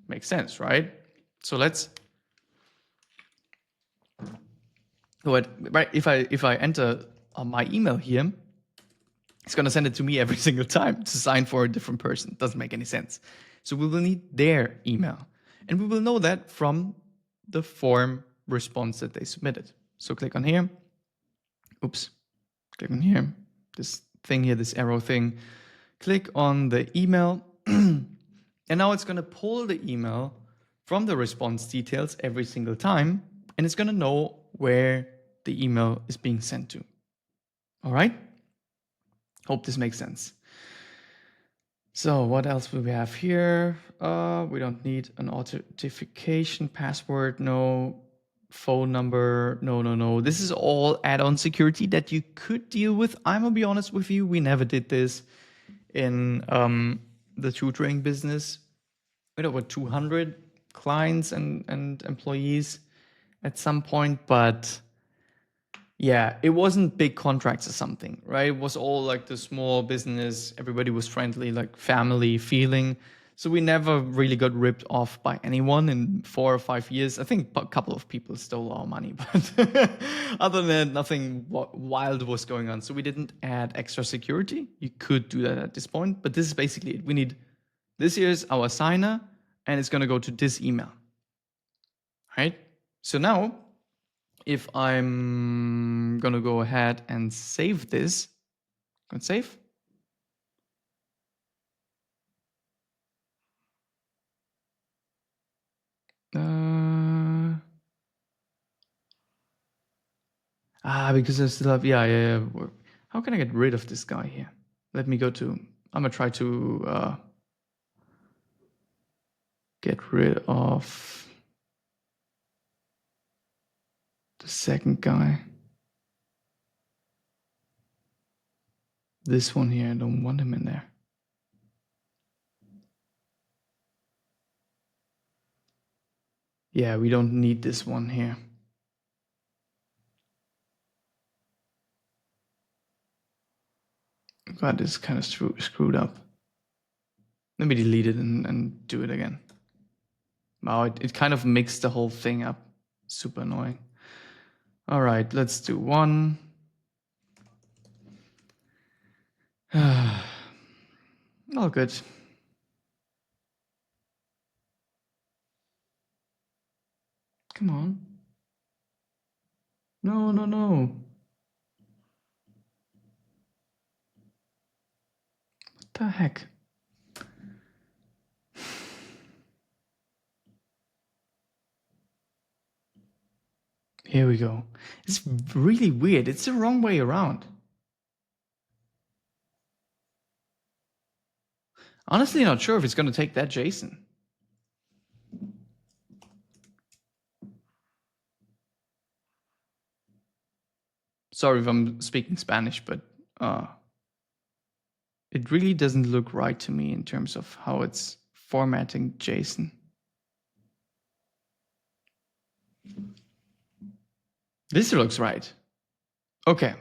Makes sense, right? So let's. Right, if I enter my email here, it's going to send it to me every single time to sign for a different person. Doesn't make any sense. So we will need their email. And we will know that from the form response that they submitted. So click on here. Oops. Click on here. This thing here, this arrow thing. Click on the email. And now it's going to pull the email from the response details every single time. And it's going to know where the email is being sent to. All right? Hope this makes sense. So what else will we have here? We don't need an authentication password. No. Phone number. No. This is all add-on security that you could deal with. I'm gonna be honest with you. We never did this in the tutoring business. We had over 200 clients and employees at some point, but yeah, it wasn't big contracts or something, right? It was all like the small business. Everybody was friendly, like family feeling. So we never really got ripped off by anyone in 4 or 5 years. I think a couple of people stole our money, but other than that, nothing wild was going on. So we didn't add extra security. You could do that at this point, but this is basically it. We need, this here's our signer, and it's going to go to this email, right? So now if I'm gonna go ahead and save this, and save. Because I still have, yeah. How can I get rid of this guy here? Let me go to, I'm gonna try to get rid of the second guy. This one here, I don't want him in there. Yeah, we don't need this one here. God, this is kind of screwed up. Let me delete it and do it again. Wow, it kind of mixed the whole thing up. Super annoying. All right, let's do one. All good. Come on. No. What the heck? Here we go. It's really weird. It's the wrong way around. Honestly, not sure if it's going to take that JSON. Sorry if I'm speaking Spanish, but it really doesn't look right to me in terms of how it's formatting JSON. This looks right. Okay.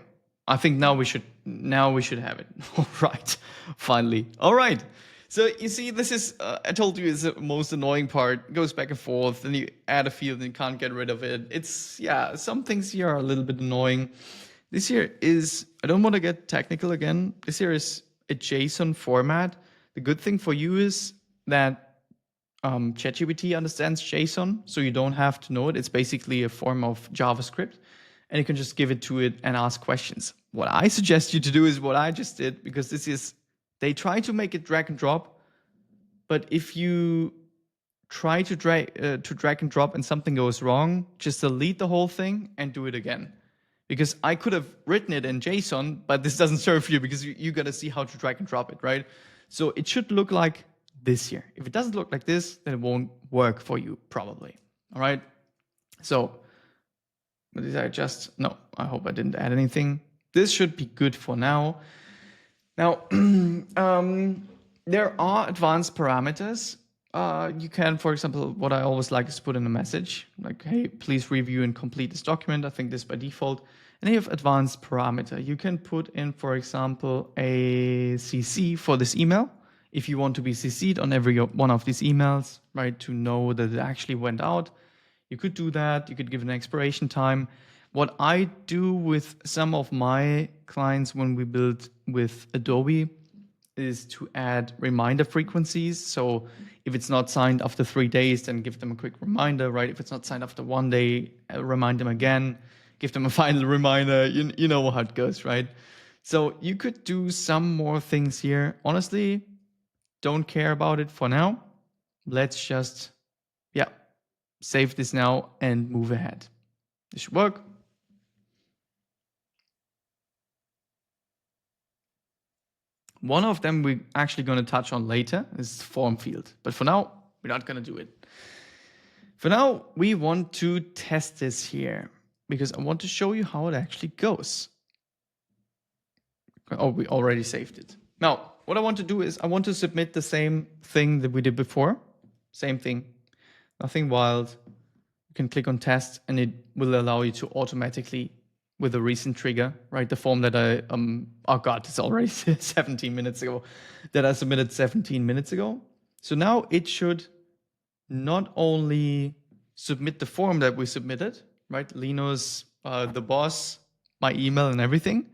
I think now we should have it. All right. Finally. All right. So you see, this is I told you is the most annoying part. It goes back and forth, and you add a field and you can't get rid of it. It's some things here are a little bit annoying. This here is, I don't want to get technical again. This here is a JSON format. The good thing for you is that ChatGPT understands JSON, so you don't have to know it. It's basically a form of JavaScript, and you can just give it to it and ask questions. What I suggest you to do is what I just did, because they try to make it drag and drop, but if you try to drag and drop and something goes wrong, just delete the whole thing and do it again. Because I could have written it in JSON, but this doesn't serve you because you got to see how to drag and drop it, right? So it should look like this here. If it doesn't look like this, then it won't work for you, probably. All right. So did I just, no, I hope I didn't add anything. This should be good for now. Now, there are advanced parameters. You can, for example, what I always like is to put in a message like, hey, please review and complete this document. I think this by default. And you have advanced parameter. You can put in, for example, a CC for this email. If you want to be CC'd on every one of these emails, right, to know that it actually went out, you could do that. You could give an expiration time. What I do with some of my clients when we build with Adobe is to add reminder frequencies. So if it's not signed after 3 days, then give them a quick reminder, right? If it's not signed after 1 day, remind them again, give them a final reminder. You know how it goes, right? So you could do some more things here. Honestly, don't care about it for now. Let's just, save this now and move ahead. This should work. One of them we're actually going to touch on later is form field. But for now, we're not going to do it. For now, we want to test this here because I want to show you how it actually goes. Oh, we already saved it. Now, what I want to do is I want to submit the same thing that we did before. Same thing. Nothing wild. You can click on test and it will allow you to automatically, with a recent trigger, right? The form that I, oh God, it's already 17 minutes ago, that I submitted 17 minutes ago. So now it should not only submit the form that we submitted, right? Linus, the boss, my email and everything.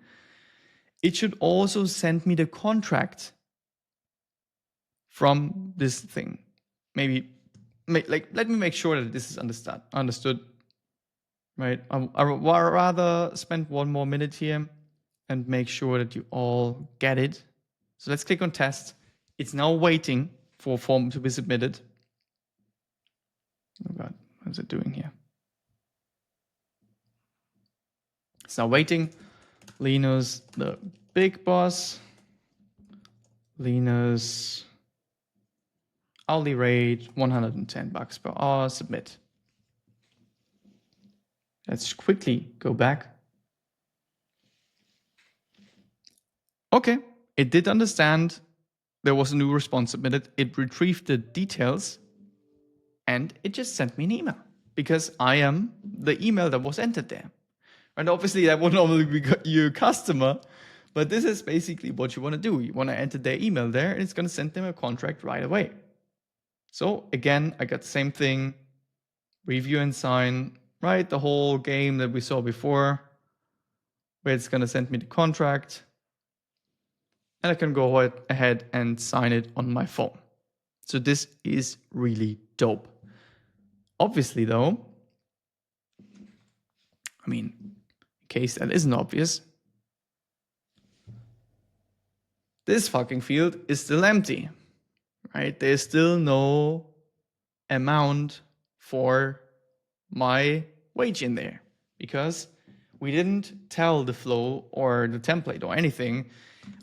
It should also send me the contract from this thing. Maybe, let me make sure that this is understood. Right? I would rather spend 1 more minute here and make sure that you all get it. So let's click on test. It's now waiting for a form to be submitted. Oh God, what is it doing here? It's now waiting. Linus, the big boss. Linus, hourly rate, $110 per hour, submit. Let's quickly go back. Okay, it did understand there was a new response submitted. It retrieved the details and it just sent me an email because I am the email that was entered there. And obviously that would normally be your customer, but this is basically what you want to do. You want to enter their email there and it's going to send them a contract right away. So again, I got the same thing, review and sign, right? The whole game that we saw before, where it's going to send me the contract and I can go ahead and sign it on my phone. So this is really dope. Obviously though, I mean, in case that isn't obvious, this fucking field is still empty, right? There's still no amount for my wage in there because we didn't tell the flow or the template or anything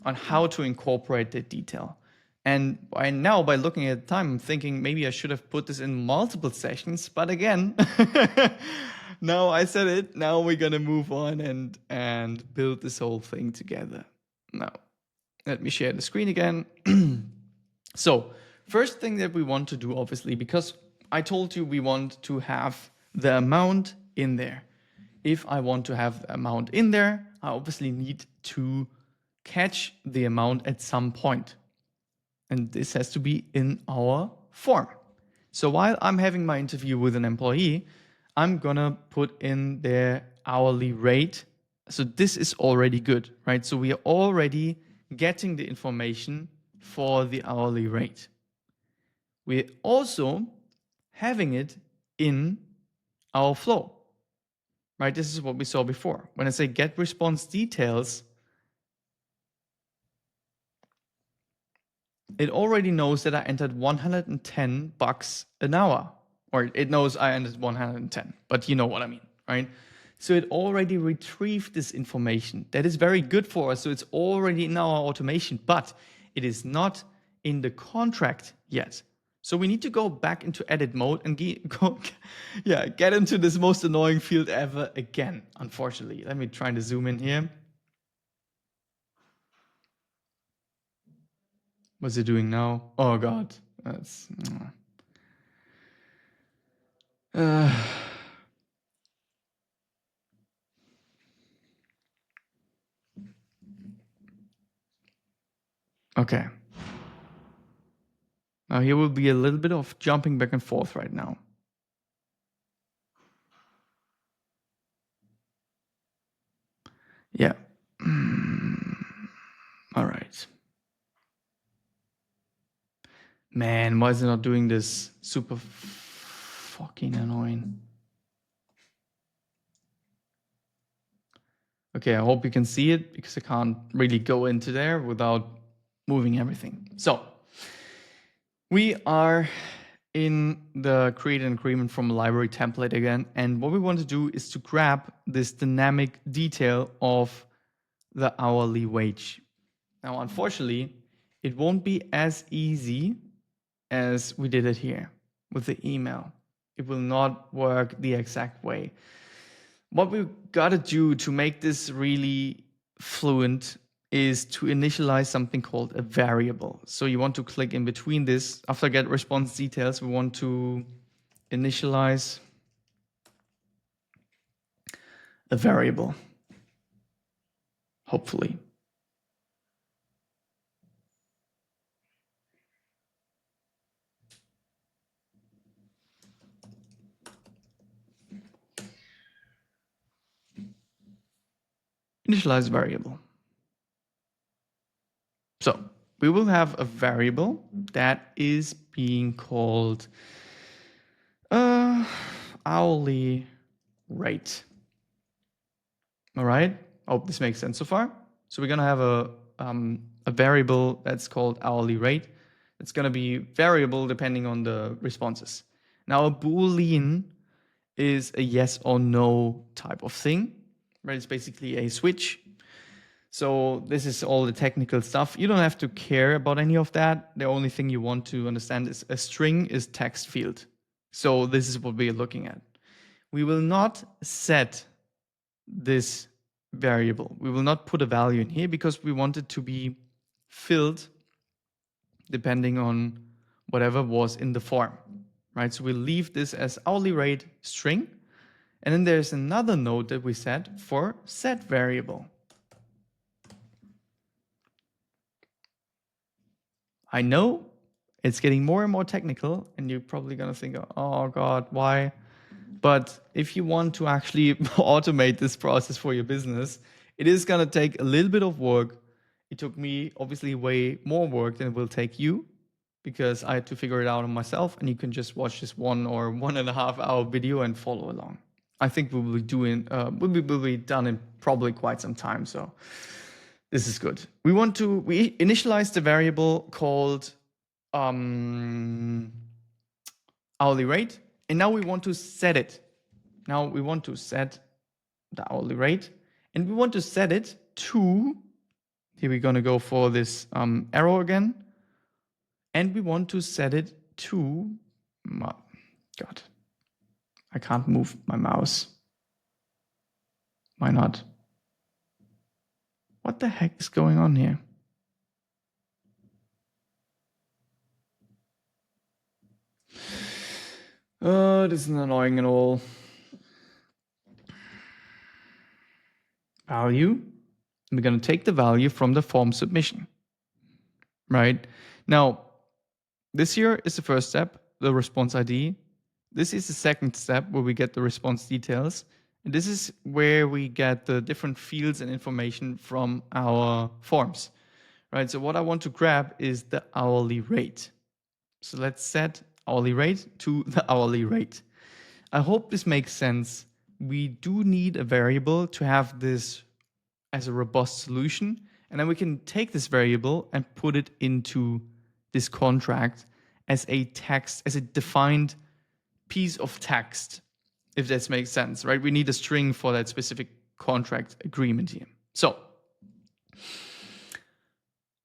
on how to incorporate the detail. And by looking at the time, I'm thinking maybe I should have put this in multiple sessions. But again, now I said it. Now we're gonna move on and build this whole thing together. Now, let me share the screen again. So, first thing that we want to do, obviously, because I told you we want to have the amount in there. If I want to have the amount in there, I obviously need to catch the amount at some point. And this has to be in our form. So while I'm having my interview with an employee, I'm gonna put in their hourly rate. So this is already good, right? So we are already getting the information for the hourly rate. We're also having it in our flow, right? This is what we saw before. When I say get response details, it already knows that I entered $110 an hour, or it knows I entered 110, but you know what I mean, right? So it already retrieved this information. That is very good for us. So it's already in our automation, but it is not in the contract yet. So we need to go back into edit mode and get into this most annoying field ever again, unfortunately. Let me try to zoom in here. What's it doing now? Oh God, that's. Okay. Now here will be a little bit of jumping back and forth right now. Yeah. All right. Man, why is it not doing this? Super fucking annoying. Okay, I hope you can see it because I can't really go into there without moving everything. So we are in the create an agreement from a library template again. And what we want to do is to grab this dynamic detail of the hourly wage. Now, unfortunately, it won't be as easy as we did it here with the email. It will not work the exact way. What we've got to do to make this really fluent is to initialize something called a variable. So you want to click in between this. After get response details, we want to initialize a variable, hopefully. Initialize variable. So we will have a variable that is being called hourly rate. All right. I hope this makes sense so far. So we're gonna have a variable that's called hourly rate. It's gonna be variable depending on the responses. Now a Boolean is a yes or no type of thing, right? It's basically a switch. So this is all the technical stuff. You don't have to care about any of that. The only thing you want to understand is a string is text field. So this is what we're looking at. We will not set this variable. We will not put a value in here because we want it to be filled depending on whatever was in the form, right? So we'll leave this as hourly rate string. And then there's another node that we set for set variable. I know it's getting more and more technical, and you're probably gonna think, oh God, why? But if you want to actually automate this process for your business, it is gonna take a little bit of work. It took me obviously way more work than it will take you because I had to figure it out on myself, and you can just watch this 1 or 1.5 hour video and follow along. I think we will be done in probably quite some time, so this is good. We initialize the variable called hourly rate, and now we want to set it. Now we want to set the hourly rate, and we want to set it to, here we're gonna go for this arrow again, And we want to set it to, God, I can't move my mouse. Why not? What the heck is going on here? Oh, this is annoying at all. Value. We're going to take the value from the form submission. Right? Now, this here is the first step, the response ID. This is the second step where we get the response details. And this is where we get the different fields and information from our forms. Right? So what I want to grab is the hourly rate. So let's set hourly rate to the hourly rate. I hope this makes sense. We do need a variable to have this as a robust solution. And then we can take this variable and put it into this contract as a text, as a defined piece of text, if that makes sense, right? We need a string for that specific contract agreement here. So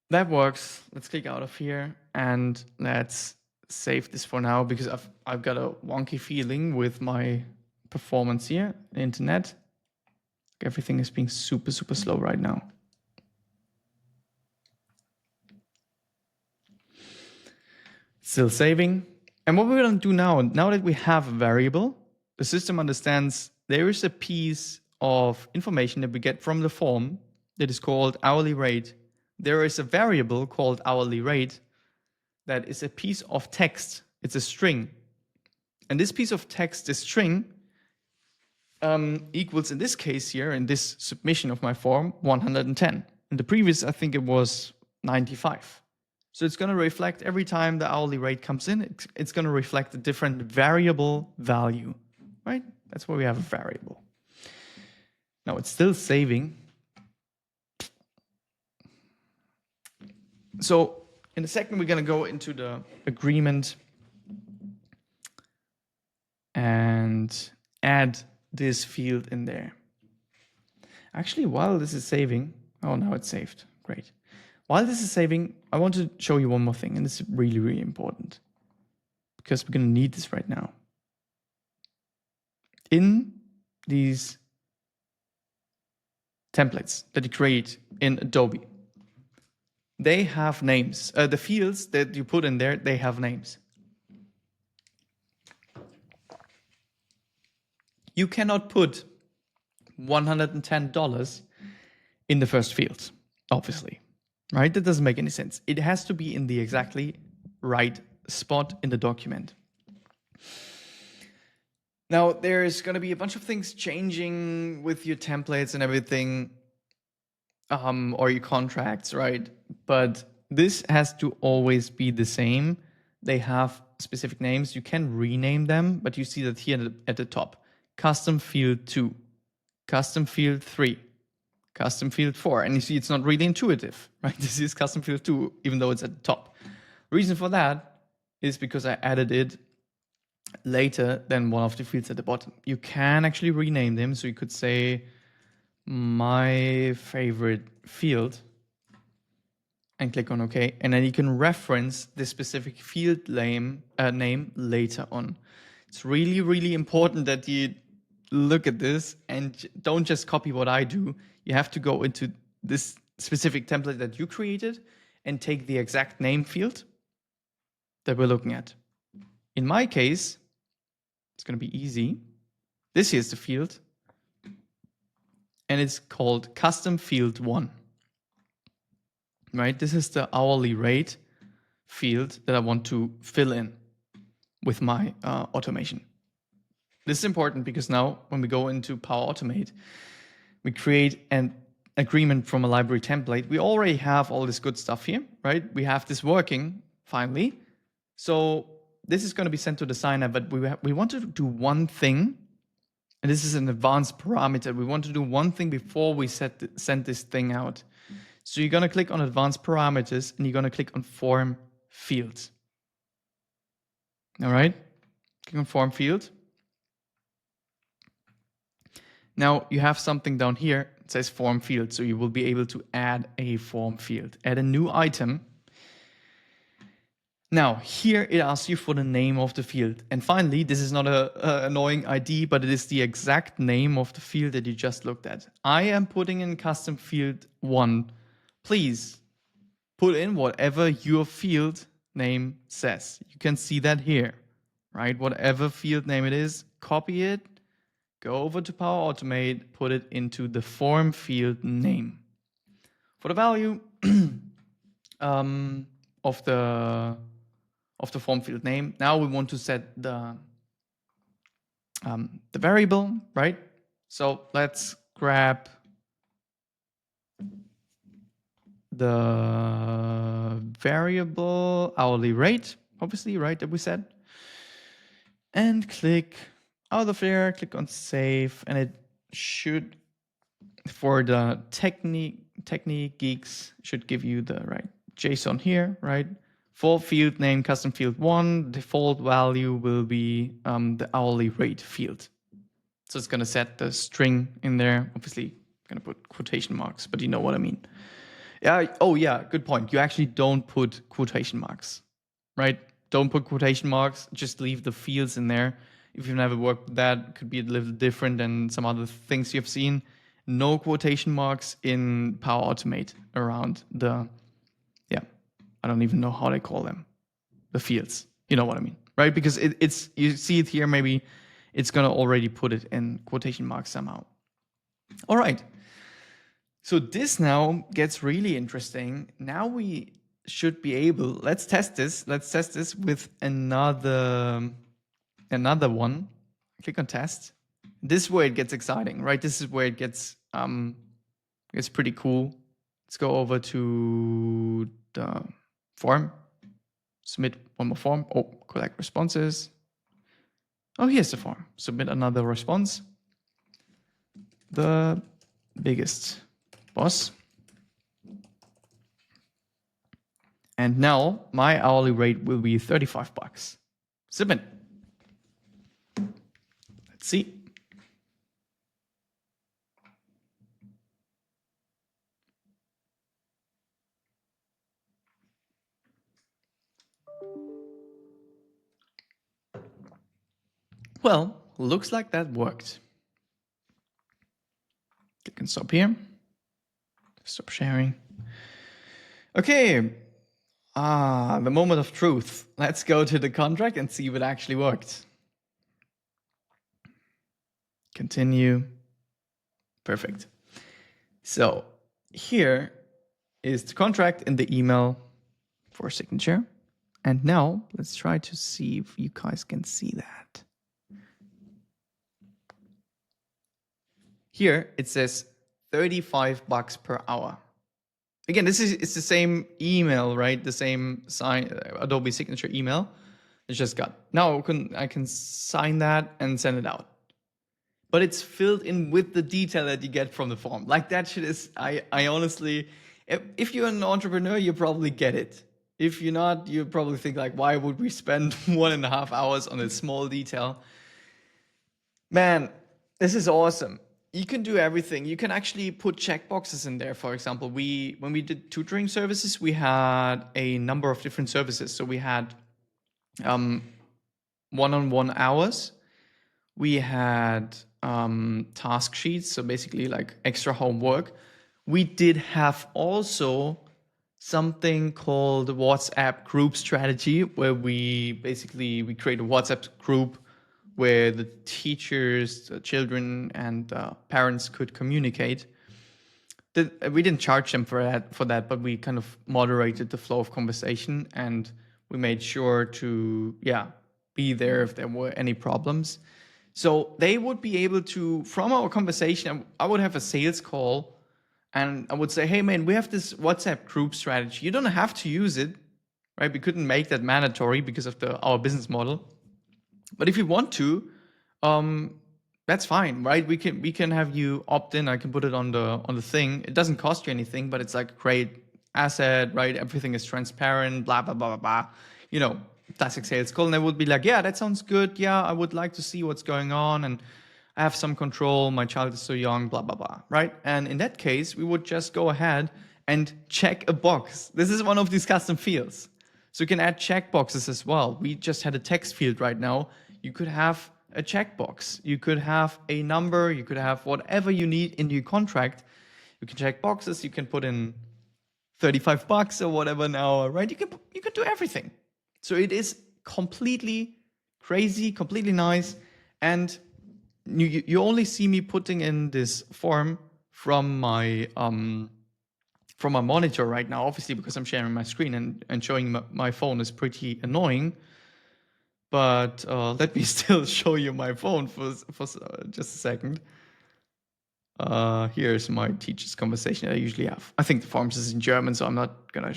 that works. Let's click out of here and let's save this for now because I've got a wonky feeling with my performance here, the internet. Everything is being super, super slow right now. Still saving. And what we're going to do now that we have a variable, the system understands there is a piece of information that we get from the form that is called hourly rate. There is a variable called hourly rate that is a piece of text. It's a string. And this piece of text, this string, equals, in this case here, in this submission of my form, 110. In the previous, I think it was 95. So it's going to reflect every time the hourly rate comes in, it's going to reflect a different variable value, right? That's why we have a variable. Now it's still saving. So in a second, we're going to go into the agreement and add this field in there. Actually, while this is saving, oh, now it's saved. Great. While this is saving, I want to show you one more thing, and this is really, really important because we're going to need this right now. In these templates that you create in Adobe, they have names. The fields that you put in there, they have names. You cannot put $110 in the first field, obviously. Right? That doesn't make any sense. It has to be in the exactly right spot in the document. Now, there's going to be a bunch of things changing with your templates and everything, or your contracts, right? But this has to always be the same. They have specific names. You can rename them, but you see that here at the top. Custom field 2, custom field 3, custom field 4. And you see it's not really intuitive, right? This is custom field 2, even though it's at the top. Reason for that is because I added it later than one of the fields at the bottom. You can actually rename them. So you could say my favorite field and click on OK. And then you can reference the specific field name later on. It's really, really important that you look at this and don't just copy what I do. You have to go into this specific template that you created and take the exact name field that we're looking at. In my case, it's going to be easy. This here's the field, and it's called custom field 1. Right? This is the hourly rate field that I want to fill in with my automation. This is important because now when we go into Power Automate, we create an agreement from a library template. We already have all this good stuff here, right? We have this working finally. So this is going to be sent to the signer, but we want to do one thing, and this is an advanced parameter. We want to do one thing before we send this thing out. So you're going to click on advanced parameters and you're going to click on form field. All right, click on form field. Now you have something down here. It says form field. So you will be able to add a form field, add a new item. Now, here it asks you for the name of the field. And finally, this is not a annoying ID, but it is the exact name of the field that you just looked at. I am putting in custom field 1. Please put in whatever your field name says. You can see that here, right? Whatever field name it is, copy it, go over to Power Automate, put it into the form field name. For the value of the form field name, now we want to set the variable, right? So let's grab the variable hourly rate, obviously, right, that we said. And click out of there, click on save, and it should, for the technique geeks, should give you the right JSON here, right? For field name, custom field 1, default value will be the hourly rate field. So it's going to set the string in there. Obviously, going to put quotation marks, but you know what I mean. Yeah. Oh, yeah. Good point. You actually don't put quotation marks, right? Don't put quotation marks. Just leave the fields in there. If you've never worked with that, it could be a little different than some other things you've seen. No quotation marks in Power Automate around the, yeah, I don't even know how they call them, the fields. You know what I mean, right? Because it's, you see it here, maybe it's going to already put it in quotation marks somehow. All right. So this now gets really interesting. Now we should be able, let's test this with another one. Click on test. This is where it gets exciting, right? This is where it gets pretty cool. Let's go over to the form. Submit one more form. Oh, collect responses. Oh, here's the form. Submit another response. The biggest boss. And now my hourly rate will be $35. Submit. Let's see. Well, looks like that worked. Click on stop here. Stop sharing. Okay. The moment of truth. Let's go to the contract and see if it actually worked. Continue. Perfect. So here is the contract in the email for signature. And now let's try to see if you guys can see that. Here it says $35 per hour. Again, it's the same email, right? The same Adobe signature email. It's just got. Now I can sign that and send it out. But it's filled in with the detail that you get from the form. Like that shit is, I honestly, if you're an entrepreneur, you probably get it. If you're not, you probably think like, why would we spend 1.5 hours on a small detail? Man, this is awesome. You can do everything. You can actually put checkboxes in there. For example, when we did tutoring services, we had a number of different services. So we had one-on-one hours. We had task sheets, so basically like extra homework. We did have also something called WhatsApp group strategy, where we create a WhatsApp group where the teachers, the children, and parents could communicate. We didn't charge them for that, but we kind of moderated the flow of conversation, and we made sure to be there if there were any problems. So they would be able to, from our conversation, I would have a sales call and I would say, hey man, we have this WhatsApp group strategy. You don't have to use it, right? We couldn't make that mandatory because of our business model. But if you want to, that's fine, right? We can have you opt in. I can put it on the thing. It doesn't cost you anything, but it's like a great asset, right? Everything is transparent, blah, blah, blah, blah, blah. You know, classic sales call. And they would be like, yeah, that sounds good. Yeah, I would like to see what's going on. And I have some control. My child is so young, blah, blah, blah, right? And in that case, we would just go ahead and check a box. This is one of these custom fields. So you can add checkboxes as well. We just had a text field right now. You could have a checkbox. You could have a number. You could have whatever you need in your contract. You can check boxes. You can put in $35 or whatever an hour, right? You can do everything. So it is completely crazy, completely nice, and you only see me putting in this form from my monitor right now, obviously because I'm sharing my screen and showing my phone is pretty annoying. But let me still show you my phone for just a second. Here's my teacher's conversation that I usually have. I think the forms is in German, so I'm not gonna.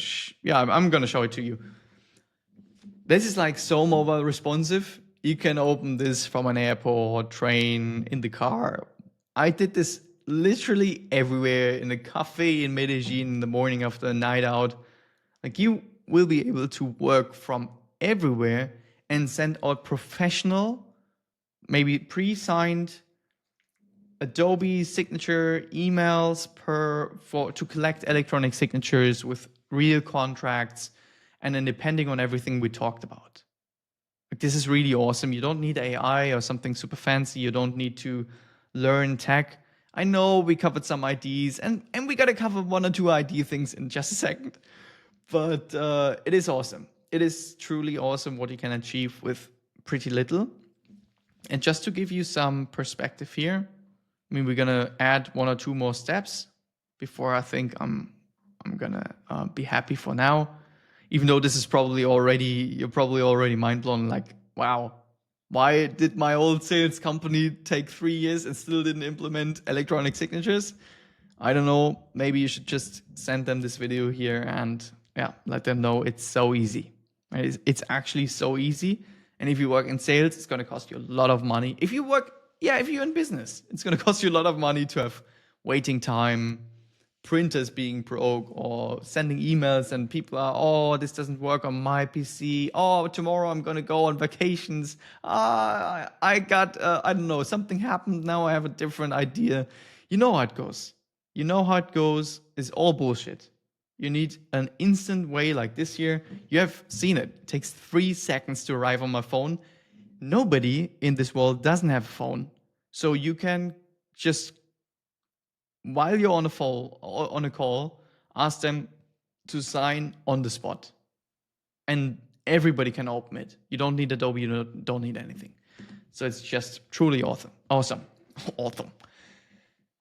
I'm gonna show it to you. This is like so mobile responsive. You can open this from an airport, train, in the car. I did this literally everywhere, in a cafe in Medellin in the morning after a night out. Like, you will be able to work from everywhere and send out professional, maybe pre-signed Adobe signature emails to collect electronic signatures with real contracts, and then depending on everything we talked about. Like, this is really awesome. You don't need AI or something super fancy. You don't need to learn tech. I know we covered some IDs, and we got to cover one or two ID things in just a second. But it is awesome. It is truly awesome what you can achieve with pretty little. And just to give you some perspective here, I mean, we're gonna add one or two more steps before I think I'm gonna be happy for now. Even though this is you're probably already mind blown. Like, wow, why did my old sales company take 3 years and still didn't implement electronic signatures? I don't know. Maybe you should just send them this video here and let them know it's so easy. Right? It's actually so easy. And if you work in sales, it's going to cost you a lot of money. If you're in business, it's going to cost you a lot of money to have waiting time, printers being broke, or sending emails and people are, oh, this doesn't work on my PC. Oh, tomorrow I'm going to go on vacations. I got, I don't know, something happened. Now I have a different idea. You know how it goes. You know how it goes. It's all bullshit. You need an instant way like this here. You have seen it. It takes 3 seconds to arrive on my phone. Nobody in this world doesn't have a phone. So you can just, while you're on a call, ask them to sign on the spot. And everybody can open it. You don't need Adobe, you don't need anything. So it's just truly awesome. Awesome. Awesome.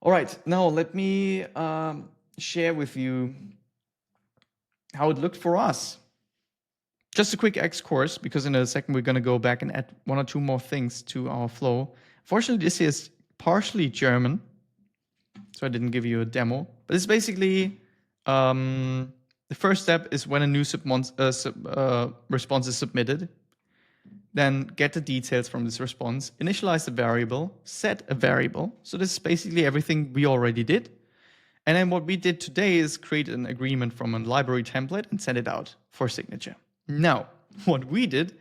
All right, now let me share with you how it looked for us. Just a quick X-course, because in a second we're going to go back and add one or two more things to our flow. Fortunately, this is partially German, so I didn't give you a demo. But it's basically, the first step is when a new response is submitted. Then get the details from this response, initialize the variable, set a variable. So this is basically everything we already did. And then what we did today is create an agreement from a library template and send it out for signature. Now, what we did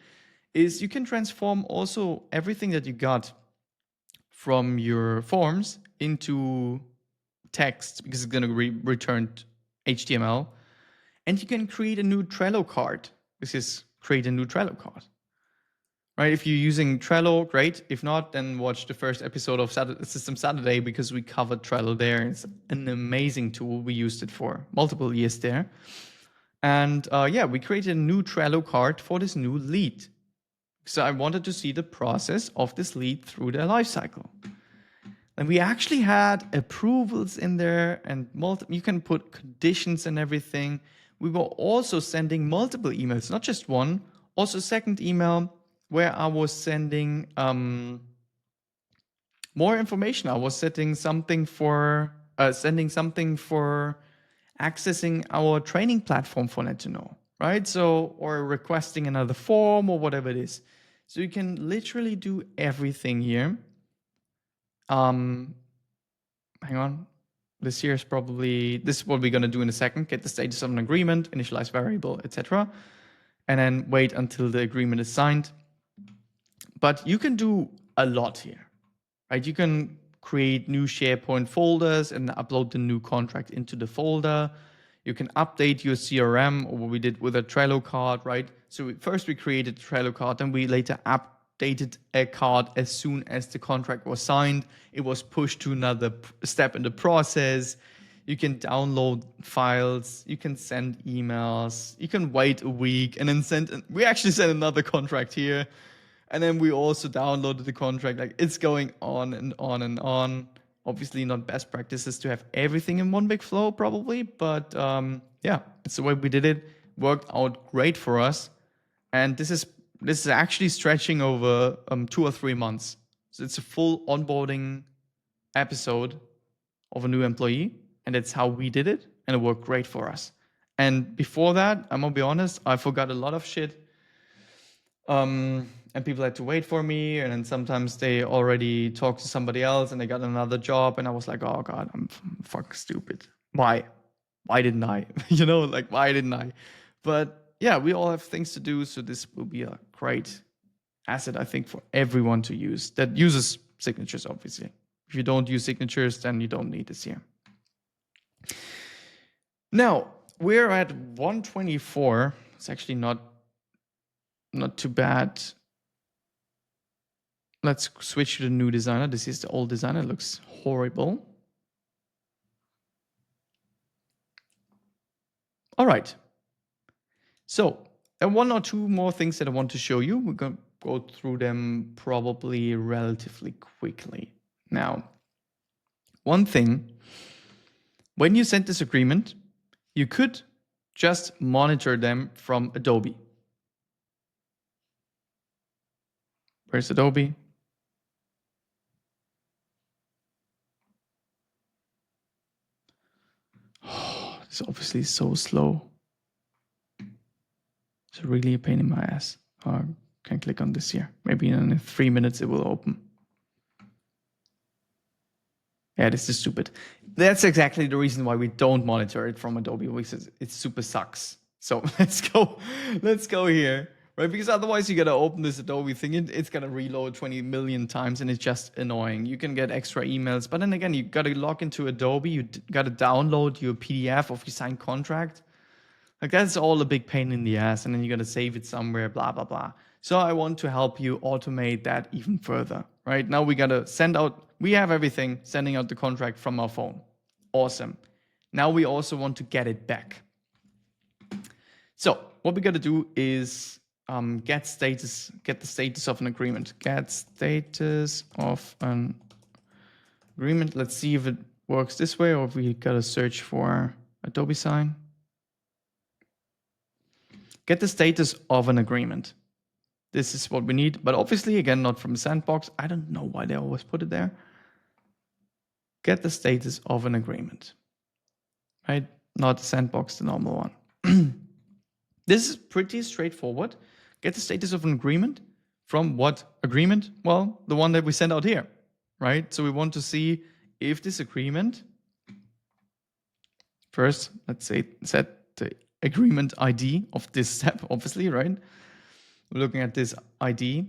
is you can transform also everything that you got from your forms into text, because it's going to return HTML. And you can create a new Trello card. This is create a new Trello card. Right? If you're using Trello, great. If not, then watch the first episode of System Saturday, because we covered Trello there. It's an amazing tool. We used it for multiple years there. And we created a new Trello card for this new lead. So I wanted to see the process of this lead through their life cycle. And we actually had approvals in there, and you can put conditions and everything. We were also sending multiple emails, not just one. Also, second email where I was sending more information. I was sending something for accessing our training platform for Net to Know, right? So, or requesting another form or whatever it is. So you can literally do everything here. Hang on. This is what we're going to do in a second. Get the status of an agreement, initialize variable, etc. And then wait until the agreement is signed. But you can do a lot here, right? You can create new SharePoint folders and upload the new contract into the folder. You can update your CRM, or what we did with a Trello card, right? So first we created a Trello card, and we later updated a card as soon as the contract was signed. It was pushed to another step in the process. You can download files, you can send emails, you can wait a week and then we actually sent another contract here. And then we also downloaded the contract. Like, it's going on and on and on. Obviously not best practices to have everything in one big flow probably, but yeah, it's the way we did it. Worked out great for us. And this is actually stretching over 2 or 3 months. So it's a full onboarding episode of a new employee, and that's how we did it, and it worked great for us. And before that, I'm gonna be honest, I forgot a lot of shit. And people had to wait for me, and then sometimes they already talked to somebody else and they got another job, and I was like, oh god, I'm fucking stupid. Why didn't I? Like, why didn't I? But yeah, we all have things to do, so this will be a great asset, I think, for everyone to use that uses signatures. Obviously, if you don't use signatures, then you don't need this here. Now we're at 124. It's actually not too bad. Let's switch to the new designer. This is the old designer. It looks horrible. All right. So there are 1 or 2 more things that I want to show you. We're going to go through them probably relatively quickly. Now, one thing, when you send this agreement, you could just monitor them from Adobe. Where's Adobe? Oh, it's obviously so slow. It's really a pain in my ass. I can click on this here. Maybe in 3 minutes it will open. Yeah, this is stupid. That's exactly the reason why we don't monitor it from Adobe, because it super sucks. So let's go here, right? Because otherwise you gotta open this Adobe thing, it's gonna reload 20 million times, and it's just annoying. You can get extra emails, but then again, you gotta log into Adobe, you gotta download your PDF of your signed contract. Like, that's all a big pain in the ass, and then you gotta save it somewhere, blah, blah, blah. So I want to help you automate that even further, right? Now we gotta we have everything, sending out the contract from our phone. Awesome. Now we also want to get it back. So what we gotta do is get the status of an agreement. Get status of an agreement. Let's see if it works this way, or if we gotta search for Adobe Sign. Get the status of an agreement. This is what we need, but obviously, again, not from Sandbox. I don't know why they always put it there. Get the status of an agreement, right? Not Sandbox, the normal one. This is pretty straightforward. Get the status of an agreement from what agreement? Well, the one that we sent out here, right? So we want to see if this agreement, first, let's say, set the agreement ID of this step, obviously, right? We're looking at this ID.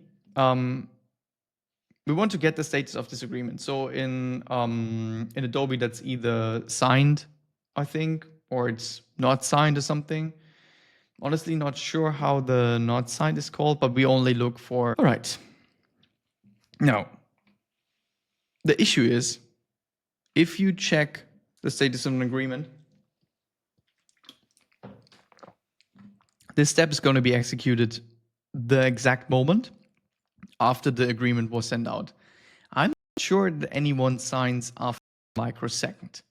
We want to get the status of this agreement. So in Adobe, that's either signed, I think, or it's not signed or something. Honestly, not sure how the not signed is called, but we only look for. All right. Now, the issue is, if you check the status of an agreement, this step is going to be executed the exact moment after the agreement was sent out. I'm not sure that anyone signs after a microsecond,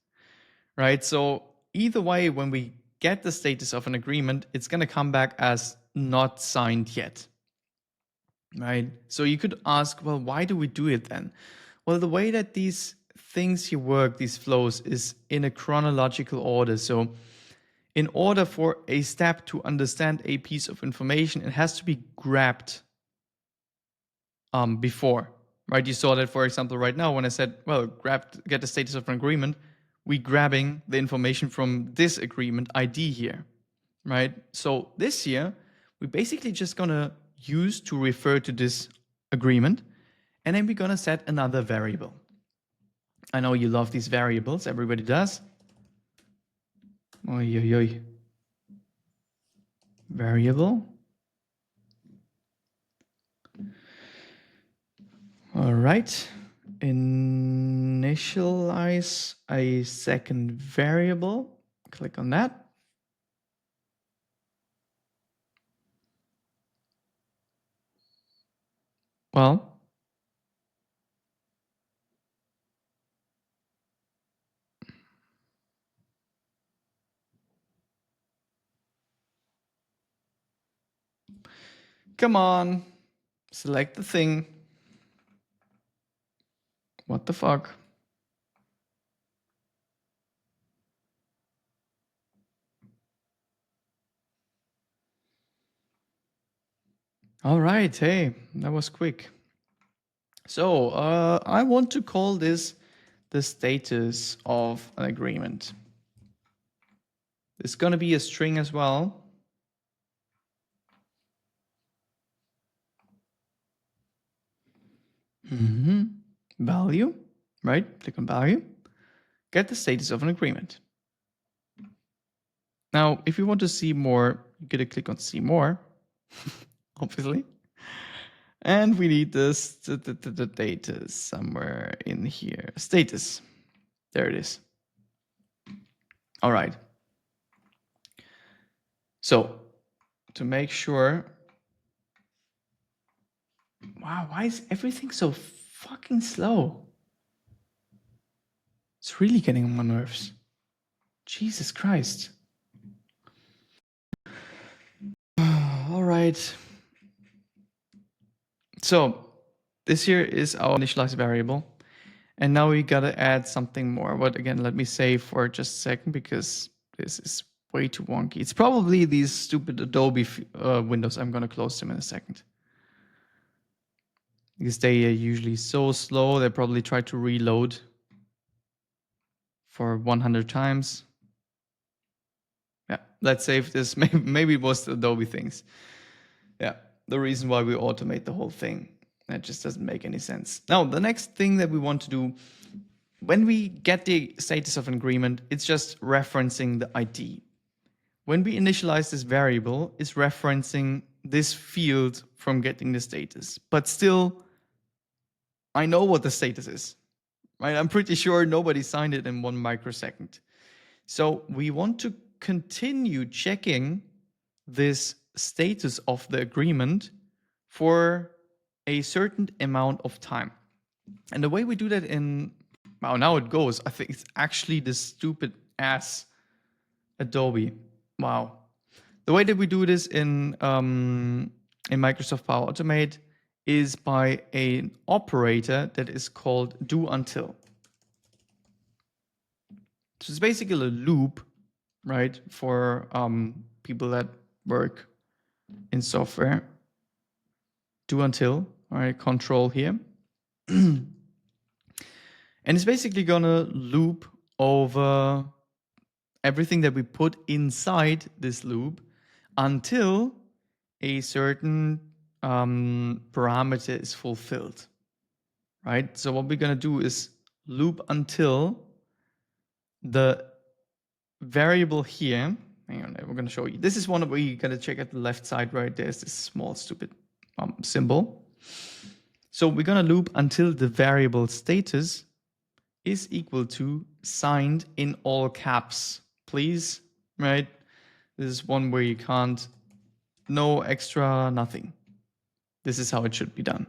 right? So either way, when we get the status of an agreement, it's going to come back as not signed yet, right? So you could ask, well, why do we do it then? Well, the way that these things here work, these flows, is in a chronological order. So in order for a step to understand a piece of information, it has to be grabbed before, right? You saw that, for example, right now when I said, well, get the status of an agreement, we grabbing the information from this agreement ID here, right? So this here, we're basically just gonna use to refer to this agreement, and then we're gonna set another variable. I know you love these variables, everybody does. Oy, oy, oy. Variable. All right. Initialize a second variable. Click on that. Well, come on. Select the thing. What the fuck? All right. Hey, that was quick. So I want to call this the status of an agreement. It's going to be a string as well. Value, right? Click on value. Get the status of an agreement. Now, if you want to see more, you gotta click on see more, obviously. And we need this the data somewhere in here. Status. There it is. All right. So to make sure. Wow, why is everything so fucking slow? It's really getting on my nerves. Jesus Christ. All right. So this here is our initialized variable. And now we gotta add something more. But again, let me save for just a second because this is way too wonky. It's probably these stupid Adobe windows. I'm gonna close them in a second. Because they are usually so slow, they probably try to reload for 100 times. Yeah, let's save this. Maybe it was the Adobe things. Yeah, the reason why we automate the whole thing. That just doesn't make any sense. Now, the next thing that we want to do, when we get the status of an agreement, it's just referencing the ID. When we initialize this variable, it's referencing this field from getting the status. But still, I know what the status is, right? I'm pretty sure nobody signed it in 1 microsecond. So we want to continue checking this status of the agreement for a certain amount of time. And the way we do that in, well, now it goes, I think it's actually this stupid ass Adobe. Wow. The way that we do this in Microsoft Power Automate is by an operator that is called do until. So it's basically a loop, right, for people that work in software. Do until, all right, control here. And it's basically gonna loop over everything that we put inside this loop until a certain parameter is fulfilled, right? So what we're gonna do is loop until the variable here. Hang on, we're gonna show you. This is one where you gotta check at the left side, right? There's this small stupid symbol. So we're gonna loop until the variable status is equal to signed in all caps, please, right? This is one where you can't, no extra, nothing. This is how it should be done.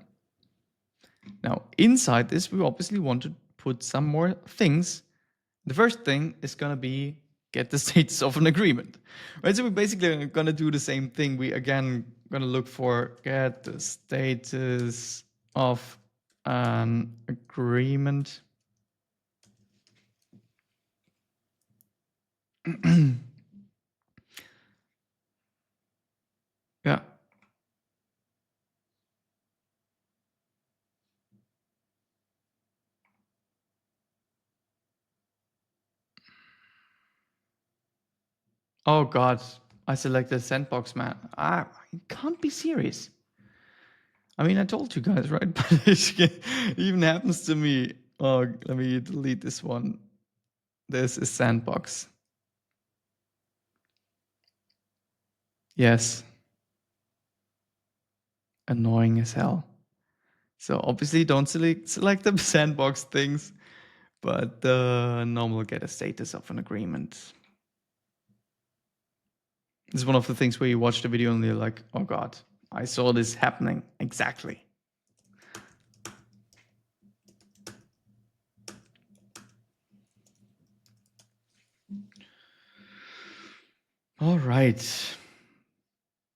Now, inside this, we obviously want to put some more things. The first thing is going to be get the status of an agreement, right? So we're basically going to do the same thing. We, again, going to look for get the status of an agreement. Yeah. Oh God, I selected sandbox, man. I can't be serious. I mean, I told you guys, right? But it even happens to me. Oh, let me delete this one. This is sandbox. Yes. Annoying as hell. So obviously don't select the sandbox things, but the normal get a status of an agreement. This is one of the things where you watch the video and you're like, oh God, I saw this happening. Exactly. All right.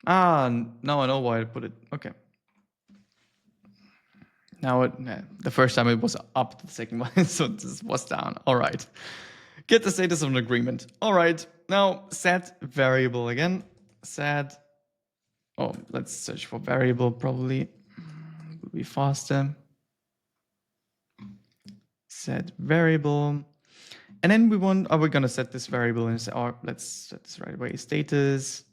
Now I know why I put it. Okay. Now the first time it was up, the second one, so this was down. All right. Get the status of an agreement. All right. Now set variable again. Set. Oh, let's search for variable. Probably will be faster. Set variable. And then we're going to set this variable and say, oh, let's set this right away. Status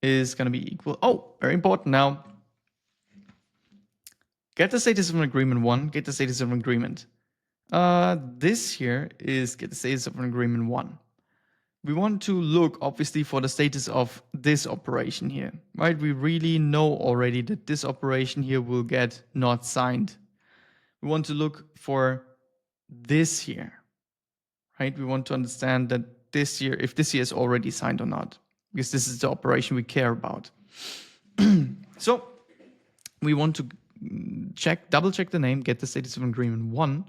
is going to be equal. Oh, very important now. Get the status of an agreement 1, get the status of an agreement. This here is get the status of an agreement 1. We want to look obviously for the status of this operation here, right? We really know already that this operation here will get not signed. We want to look for this here, right? We want to understand that this here, if this here is already signed or not, because this is the operation we care about. So we want to double check the name, get the status of agreement 1,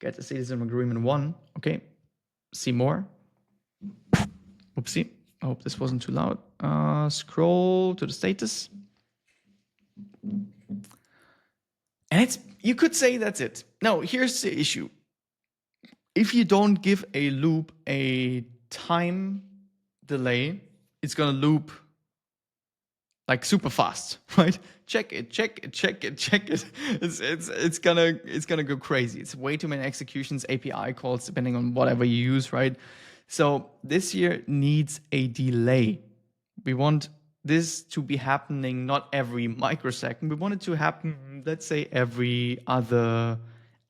get the status of agreement 1. Okay, see more. Oopsie, I hope this wasn't too loud. Scroll to the status. And you could say that's it. Now, here's the issue. If you don't give a loop a time delay, it's gonna loop like super fast, right? Check it. It's gonna go crazy. It's way too many executions, API calls, depending on whatever you use, right? So this here needs a delay. We want this to be happening not every microsecond. We want it to happen, let's say, every other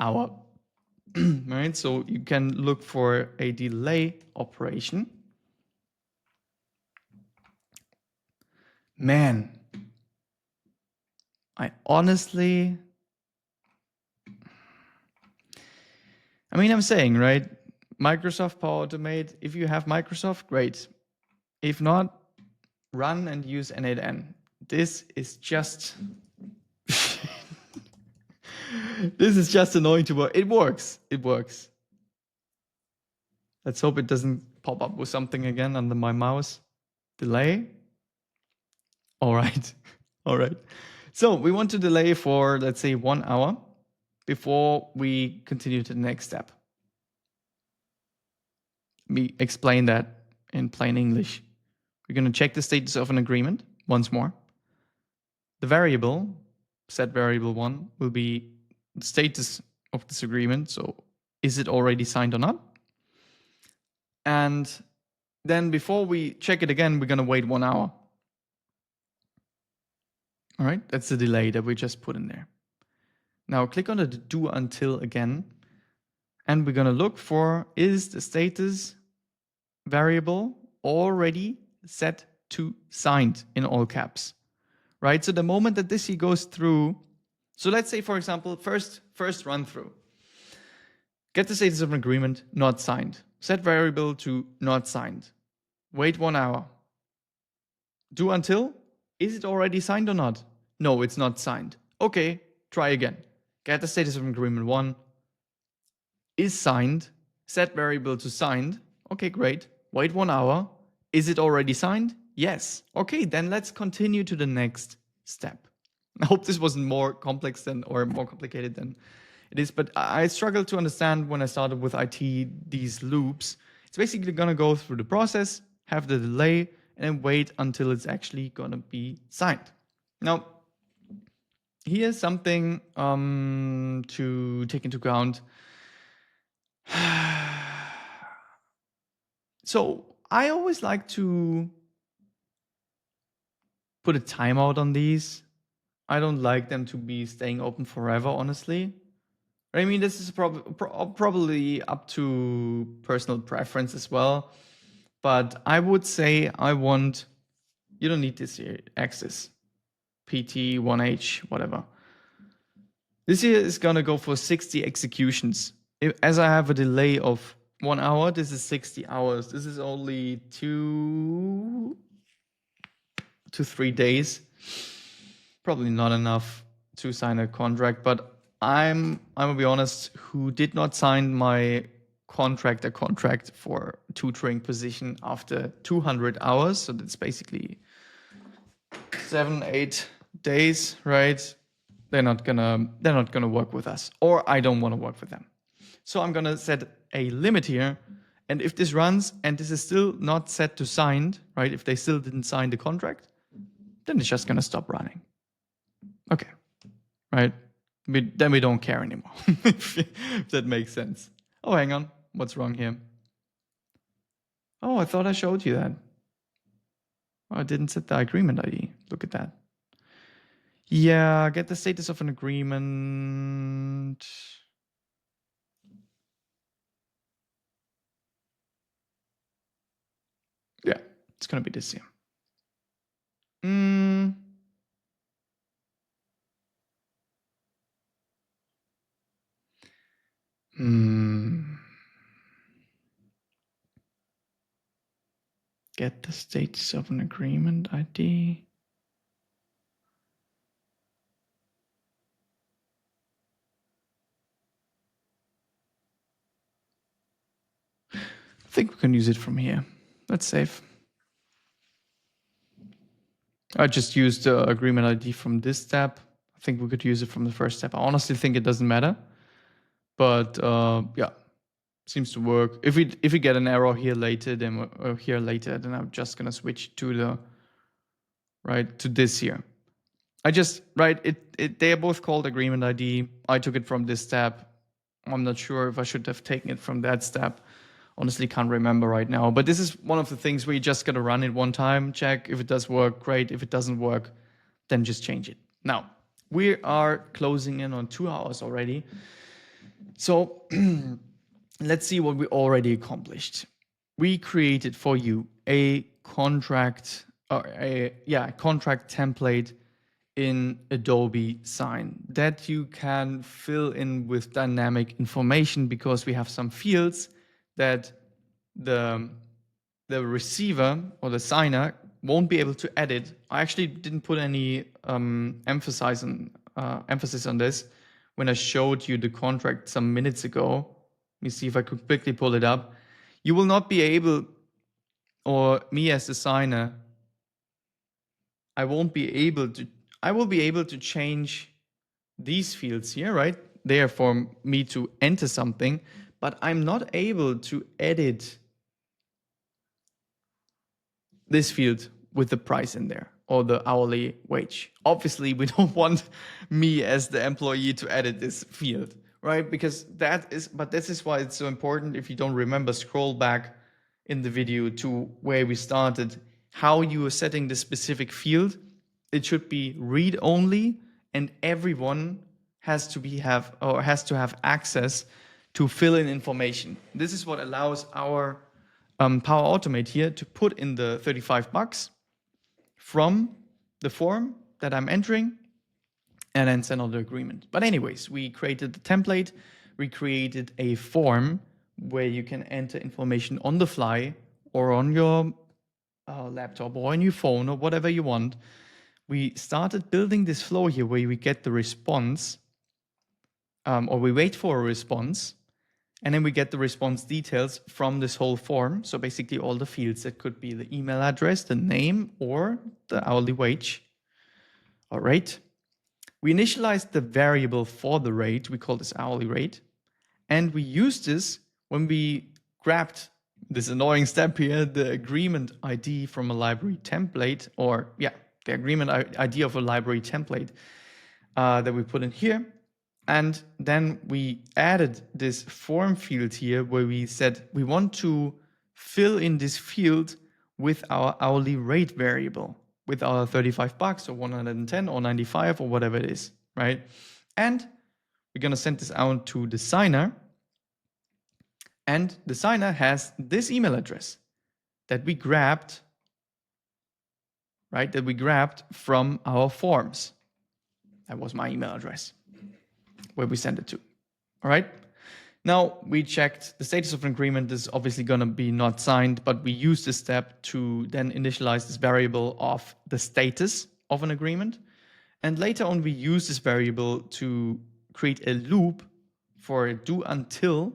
hour, right? So you can look for a delay operation. Man, I honestly, I'm saying, right? Microsoft Power Automate, if you have Microsoft, great. If not, run and use N8N. This is just this is just annoying to work. It works. Let's hope it doesn't pop up with something again under my mouse. Delay. All right. All right. So we want to delay for, let's say, 1 hour before we continue to the next step. Let me explain that in plain English. We're going to check the status of an agreement once more. The variable, set variable 1, will be the status of this agreement. So is it already signed or not? And then before we check it again, we're going to wait 1 hour. All right, that's the delay that we just put in there. Now click on the do until again, and we're going to look for, is the status variable already set to signed in all caps, right? So the moment that this here goes through, so let's say, for example, first run through, get the status of an agreement, not signed. Set variable to not signed. Wait 1 hour. Do until, is it already signed or not? No, it's not signed. Okay, try again. Get the status of agreement 1 is signed. Set variable to signed. Okay, great. Wait 1 hour. Is it already signed? Yes. Okay, then let's continue to the next step. I hope this wasn't more complex than, or more complicated than it is, but I struggled to understand when I started with IT these loops. It's basically going to go through the process, have the delay, and then wait until it's actually going to be signed. Now, here's something to take into account. So I always like to put a timeout on these. I don't like them to be staying open forever, honestly. This is probably up to personal preference as well. But I would say you don't need this here, axis, PT, 1H, whatever. This here is going to go for 60 executions. As I have a delay of 1 hour, this is 60 hours. This is only 2 to 3 days. Probably not enough to sign a contract, but I'm gonna be honest, who did not sign my a contract for tutoring position after 200 hours. So that's basically 7, 8 days, right? They're not gonna work with us, or I don't want to work with them. So I'm gonna set a limit here, and if this runs and this is still not set to signed, right? If they still didn't sign the contract, then it's just gonna stop running. Okay, right? Then we don't care anymore. If that makes sense. Oh, hang on, what's wrong here? Oh, I thought I showed you that. Oh, I didn't set the agreement ID. Look at that. Yeah, get the status of an agreement. Yeah, it's gonna be this here. Get the status of an agreement ID. I think we can use it from here. That's safe. I just used the agreement ID from this step. I think we could use it from the first step. I honestly think it doesn't matter, but yeah, seems to work. If we get an error here later, then I'm just gonna switch to to this here. They are both called agreement ID. I took it from this step. I'm not sure if I should have taken it from that step. Honestly, can't remember right now. But this is one of the things where you just gotta run it one time, check if it does work, great. If it doesn't work, then just change it. Now, we are closing in on 2 hours already. So let's see what we already accomplished. We created for you a contract contract template in Adobe Sign that you can fill in with dynamic information, because we have some fields that the receiver or the signer won't be able to edit. I actually didn't put any emphasis on this when I showed you the contract some minutes ago. Let me see if I could quickly pull it up. You will not be able, or me as the signer, I will be able to change these fields here, right? They are for me to enter something, but I'm not able to edit this field with the price in there or the hourly wage. Obviously, we don't want me as the employee to edit this field, right? Because this is why it's so important. If you don't remember, scroll back in the video to where we started, how you are setting the specific field. It should be read only, and everyone has to have access to fill in information. This is what allows our Power Automate here to put in the $35 from the form that I'm entering and then send out the agreement. But anyways, we created the template. We created a form where you can enter information on the fly or on your laptop or on your phone or whatever you want. We started building this flow here where we get the response, or we wait for a response, and then we get the response details from this whole form. So basically all the fields that could be the email address, the name, or the hourly wage or rate. We initialized the variable for the rate. We call this hourly rate. And we used this when we grabbed this annoying step here, the agreement ID from a library template, the agreement ID of a library template that we put in here. And then we added this form field here where we said we want to fill in this field with our hourly rate variable, with our $35 or 110 or 95 or whatever it is, right? And we're going to send this out to the signer. And the signer has this email address. that we grabbed, right? That we grabbed from our forms. That was my email address where we sent it to. All right. Now we checked the status of an agreement. This is obviously going to be not signed, but we use this step to then initialize this variable of the status of an agreement. And later on, we use this variable to create a loop for a do until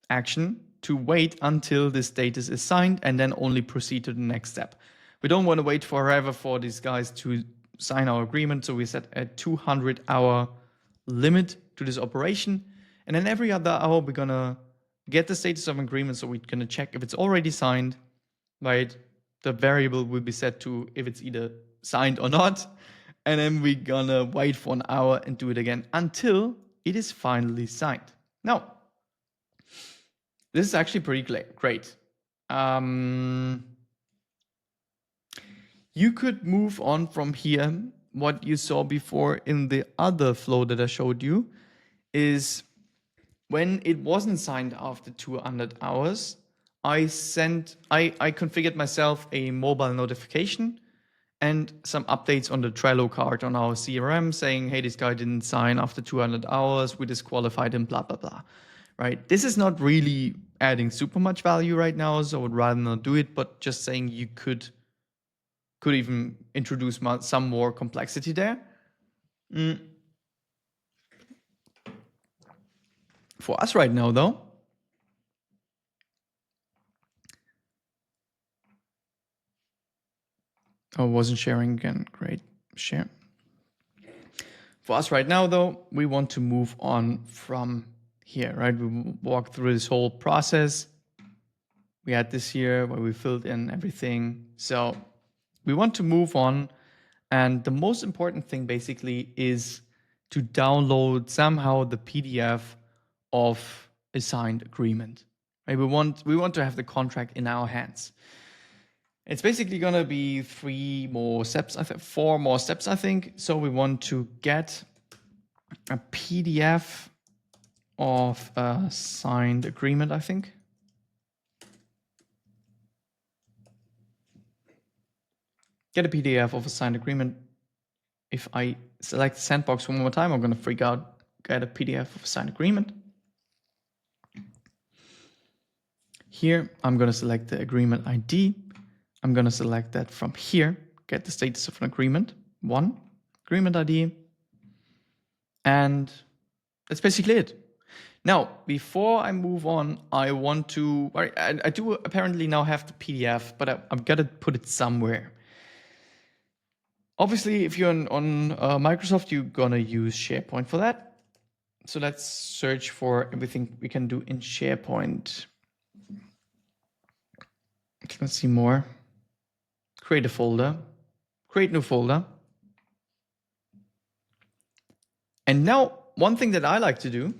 action to wait until the status is signed and then only proceed to the next step. We don't want to wait forever for these guys to sign our agreement, so we set a 200-hour limit to this operation. And then every other hour, we're going to get the status of an agreement, so we're going to check if it's already signed, right? The variable will be set to if it's either signed or not. And then we're going to wait for an hour and do it again until it is finally signed. Now, this is actually pretty great. You could move on from here. What you saw before in the other flow that I showed you is when it wasn't signed after 200 hours, I configured myself a mobile notification and some updates on the Trello card on our CRM saying, hey, this guy didn't sign after 200 hours, we disqualified him, blah, blah, blah, right? This is not really adding super much value right now, so I would rather not do it, but just saying you could even introduce some more complexity there. For us right now, though, I wasn't sharing again. Great, share. For us right now, though, we want to move on from here, right? We walked through this whole process. We had this here where we filled in everything. So we want to move on. And the most important thing basically is to download somehow the PDF of a signed agreement. Right? We want to have the contract in our hands. It's basically going to be 4 more steps, I think. So we want to get a PDF of a signed agreement, I think. Get a PDF of a signed agreement. If I select sandbox one more time, I'm going to freak out. Get a PDF of a signed agreement. Here, I'm going to select the agreement ID. I'm going to select that from here. Get the status of an agreement. 1, agreement ID. And that's basically it. Now, before I move on, I want to, I do apparently now have the PDF, but I'm going to put it somewhere. Obviously, if you're on Microsoft, you're going to use SharePoint for that. So let's search for everything we can do in SharePoint. Let's see more. Create a folder. Create new folder. And now, one thing that I like to do,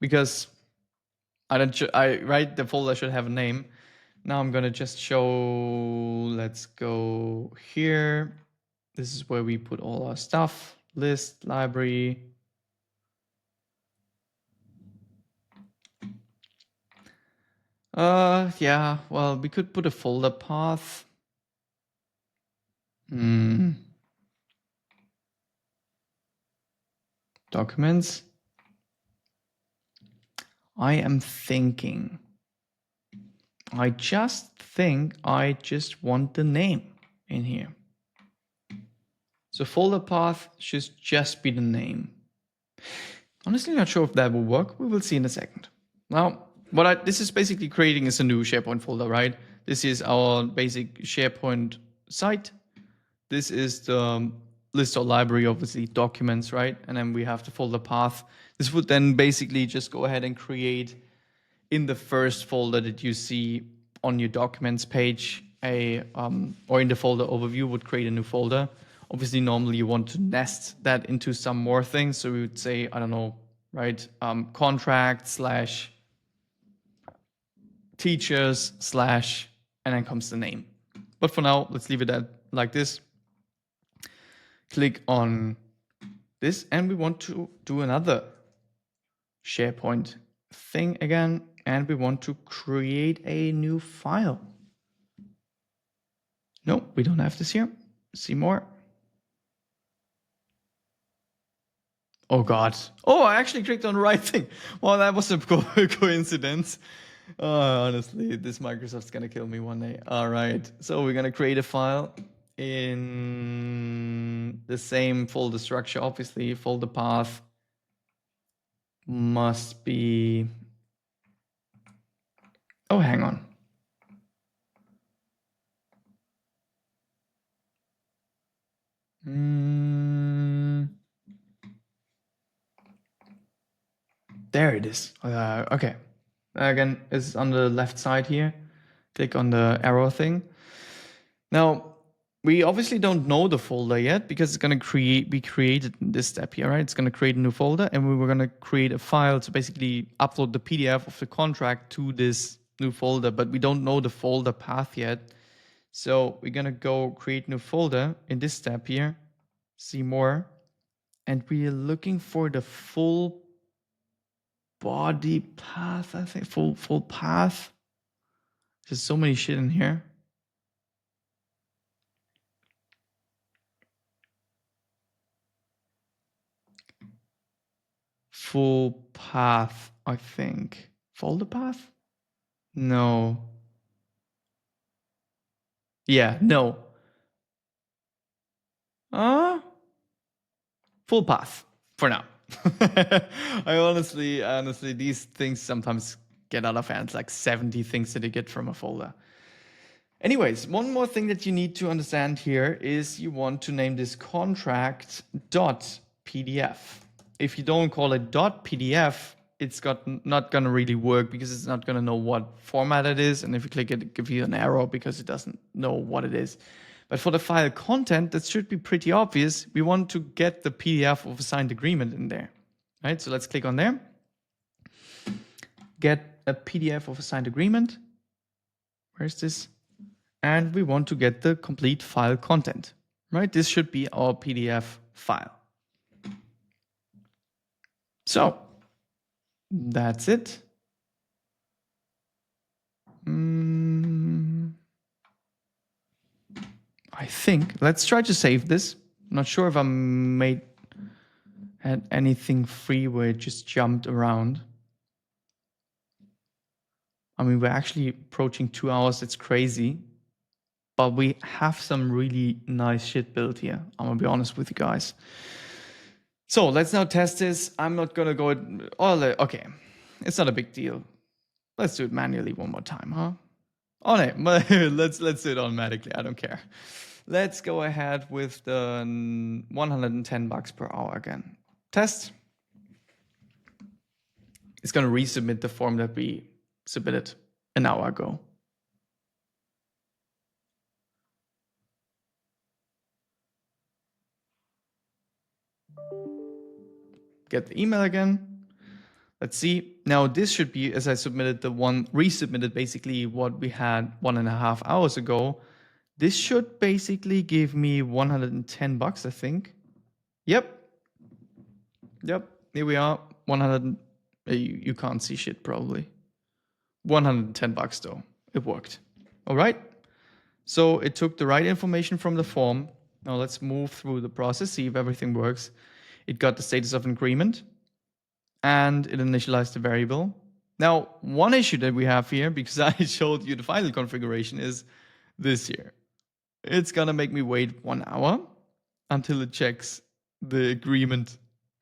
because the folder should have a name. Now I'm going to just show, let's go here. This is where we put all our stuff. List, library. Yeah, well, we could put a folder path. Documents. I am thinking. I just want the name in here. So folder path should just be the name. Honestly, not sure if that will work. We will see in a second. Now, this is basically creating is a new SharePoint folder, right? This is our basic SharePoint site. This is the list or library, obviously, documents, right? And then we have the folder path. This would then basically just go ahead and create in the first folder that you see on your documents page, or in the folder overview would create a new folder. Obviously, normally you want to nest that into some more things. So we would say, I don't know, right? Contract / teachers / and then comes the name. But for now, let's leave it like this. Click on this, and we want to do another SharePoint thing again. And we want to create a new file. No, we don't have this here. See more. Oh God. Oh, I actually clicked on the right thing. Well, that was a coincidence. Honestly, this Microsoft's gonna kill me one day. All right. So we're gonna create a file in the same folder structure. Obviously, folder path must be... Oh, hang on. There it is. Okay. Again, it's on the left side here. Click on the arrow thing. Now, we obviously don't know the folder yet because it's going to be created in this step here, right? It's going to create a new folder, and we were going to create a file to basically upload the PDF of the contract to this new folder, but we don't know the folder path yet. So we're going to go create new folder in this step here, see more, and we are looking for the full body path, I think, full path. There's so many shit in here. Full path, I think. Folder path? No. Yeah, no. Full path for now. I honestly, these things sometimes get out of hand, like 70 things that you get from a folder. Anyways, one more thing that you need to understand here is you want to name this contract .pdf. If you don't call it .pdf, it's not going to really work because it's not going to know what format it is. And if you click it, it gives you an error because it doesn't know what it is. But for the file content, that should be pretty obvious. We want to get the PDF of a signed agreement in there. Right? So let's click on there. Get a PDF of a signed agreement. Where's this? And we want to get the complete file content, right? This should be our PDF file. So that's it. I think, let's try to save this. I'm not sure if I had anything free where it just jumped around. I mean, we're actually approaching 2 hours. It's crazy. But we have some really nice shit built here. I'm gonna be honest with you guys. So let's now test this. I'm not gonna go okay. It's not a big deal. Let's do it manually one more time, huh? Oh no, let's do it automatically. I don't care. Let's go ahead with the $110 per hour again. Test. It's gonna resubmit the form that we submitted an hour ago. Get the email again. Let's see. Now this should be, as I submitted resubmitted basically what we had 1.5 hours ago. This should basically give me $110, I think. Yep. Here we are. 100. You can't see shit probably. $110 though. It worked. All right. So it took the right information from the form. Now let's move through the process, see if everything works. It got the status of an agreement and it initialized the variable. Now, one issue that we have here, because I showed you the final configuration, is this here. It's gonna make me wait 1 hour until it checks the agreement,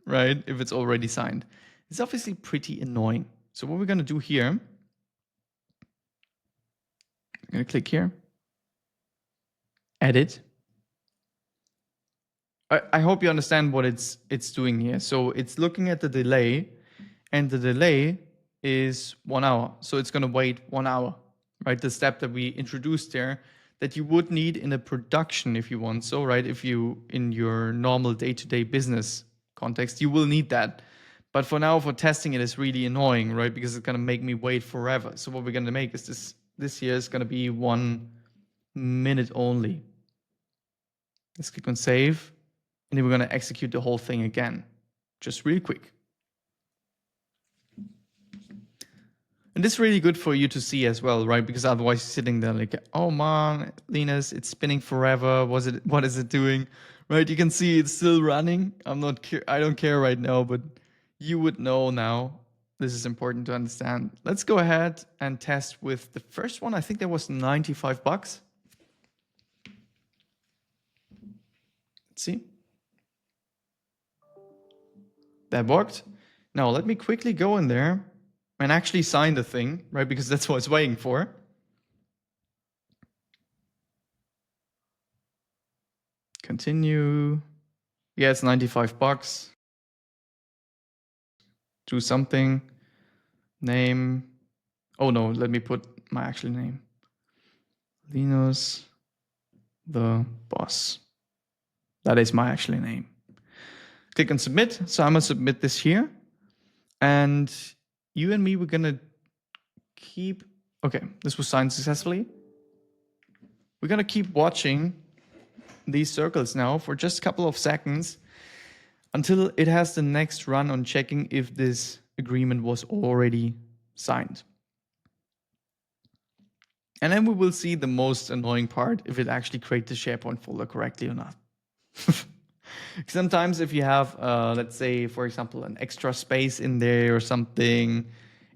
right? If it's already signed. It's obviously pretty annoying. So what we're gonna do here, I'm gonna click here, edit. I hope you understand what it's doing here. So it's looking at the delay, and the delay is 1 hour. So it's going to wait 1 hour, right? The step that we introduced there that you would need in a production if you want. So, right, if you in your normal day-to-day business context, you will need that. But for now, for testing, it is really annoying, right? Because it's going to make me wait forever. So what we're going to make is this here is going to be 1 minute only. Let's click on save. And then we're going to execute the whole thing again, just really quick. And this is really good for you to see as well, right? Because otherwise you're sitting there like, oh man, Linus, it's spinning forever. What is it doing? Right? You can see it's still running. I don't care right now, but you would know now. This is important to understand. Let's go ahead and test with the first one. I think that was 95 bucks. Let's see. That worked. Now let me quickly go in there and actually sign the thing, right? Because that's what it's waiting for. Continue. Yeah, it's 95 bucks. Do something. Name. Oh no, let me put my actual name. Linus the boss. That is my actual name. Click on submit. So I'm gonna submit this here. And you and me, we're gonna keep. Okay, this was signed successfully. We're gonna keep watching these circles now for just a couple of seconds until it has the next run on checking if this agreement was already signed. And then we will see the most annoying part, if it actually creates the SharePoint folder correctly or not. Sometimes if you have, let's say, for example, an extra space in there or something,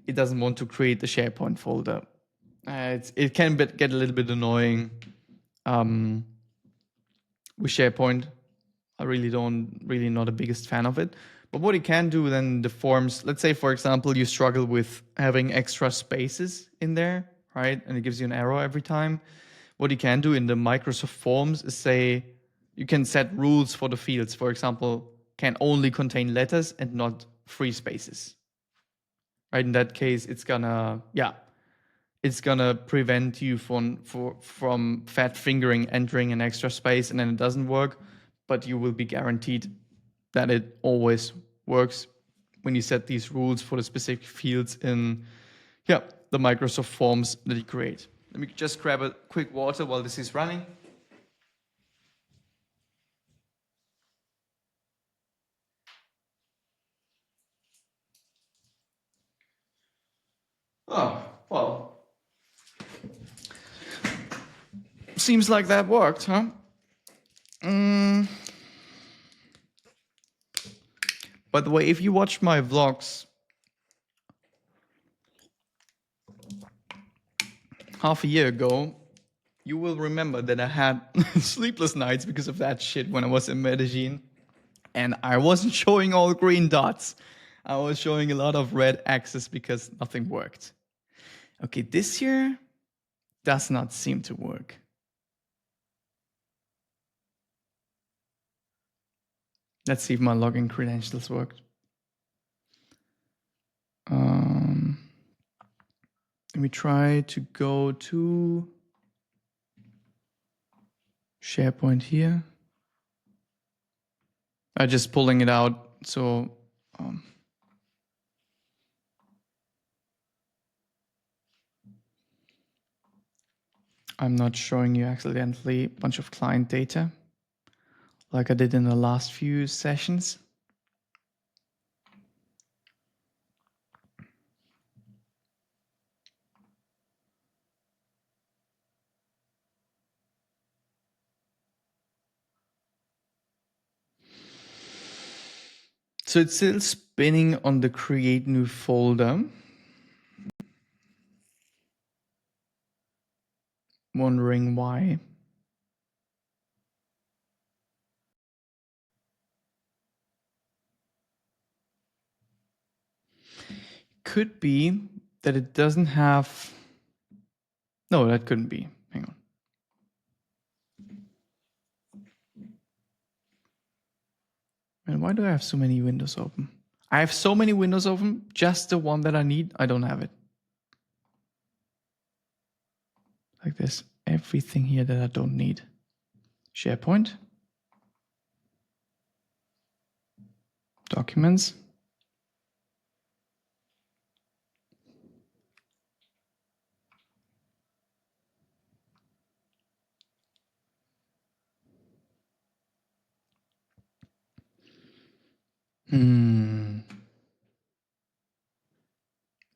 it doesn't want to create the SharePoint folder. It can get a little bit annoying with SharePoint. I really not the biggest fan of it. But what you can do then, the forms, let's say, for example, you struggle with having extra spaces in there, right? And it gives you an error every time. What you can do in the Microsoft Forms is say, you can set rules for the fields. For example, can only contain letters and not free spaces. Right? In that case, it's gonna prevent you from fat fingering entering an extra space and then it doesn't work, but you will be guaranteed that it always works when you set these rules for the specific fields in the Microsoft Forms that you create. Let me just grab a quick water while this is running. Oh, well. Seems like that worked, huh? By the way, if you watch my vlogs half a year ago, you will remember that I had sleepless nights because of that shit when I was in Medellin. And I wasn't showing all green dots. I was showing a lot of red X's because nothing worked. Okay, this here does not seem to work. Let's see if my login credentials worked. Let me try to go to SharePoint here. I'm just pulling it out. So I'm not showing you accidentally a bunch of client data like I did in the last few sessions. So it's still spinning on the create new folder. Wondering why. Could be that it doesn't have. No, that couldn't be. Hang on. And why do I have so many windows open? I have so many windows open, just the one that I need, I don't have it. Like there's everything here that I don't need. SharePoint. Documents.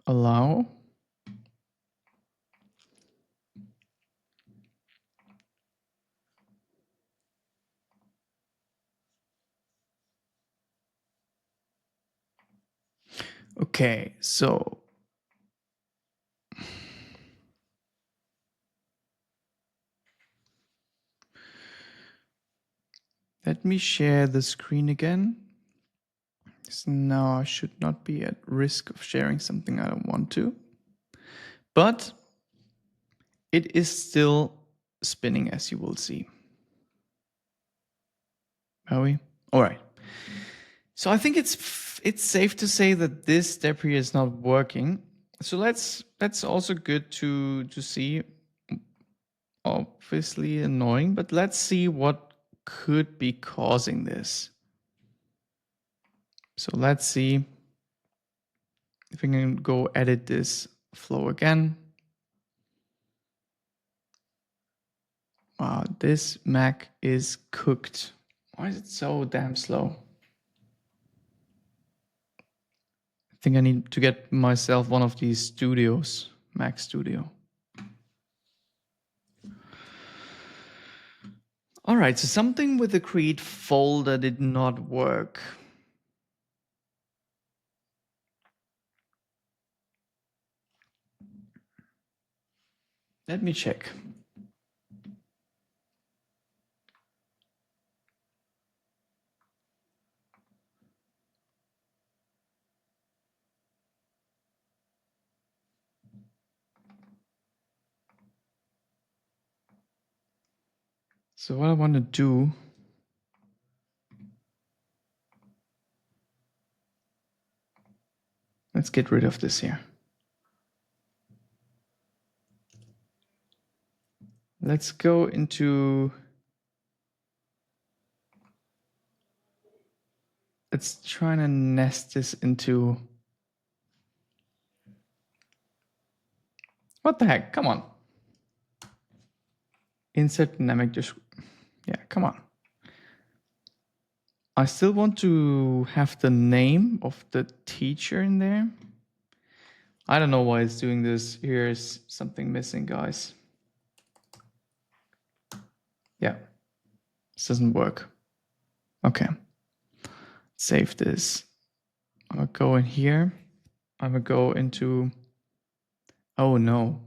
Allow. Okay, so let me share the screen again. So now I should not be at risk of sharing something I don't want to. But it is still spinning, as you will see. Are we? All right. So I think it's safe to say that this step here is not working. So that's also good to see. Obviously annoying, but let's see what could be causing this. So let's see if we can go edit this flow again. Wow, this Mac is cooked. Why is it so damn slow? I think I need to get myself one of these studios, Mac Studio. All right, so something with the create folder did not work. Let me check. So what I want to do, let's get rid of this here. Let's go into, let's try to nest this into, what the heck, come on. Insert dynamic, just, yeah, come on. I still want to have the name of the teacher in there. I don't know why it's doing this. Here's something missing, guys. Yeah, this doesn't work. Okay, save this. I'm gonna go in here. I'm gonna go into, oh no.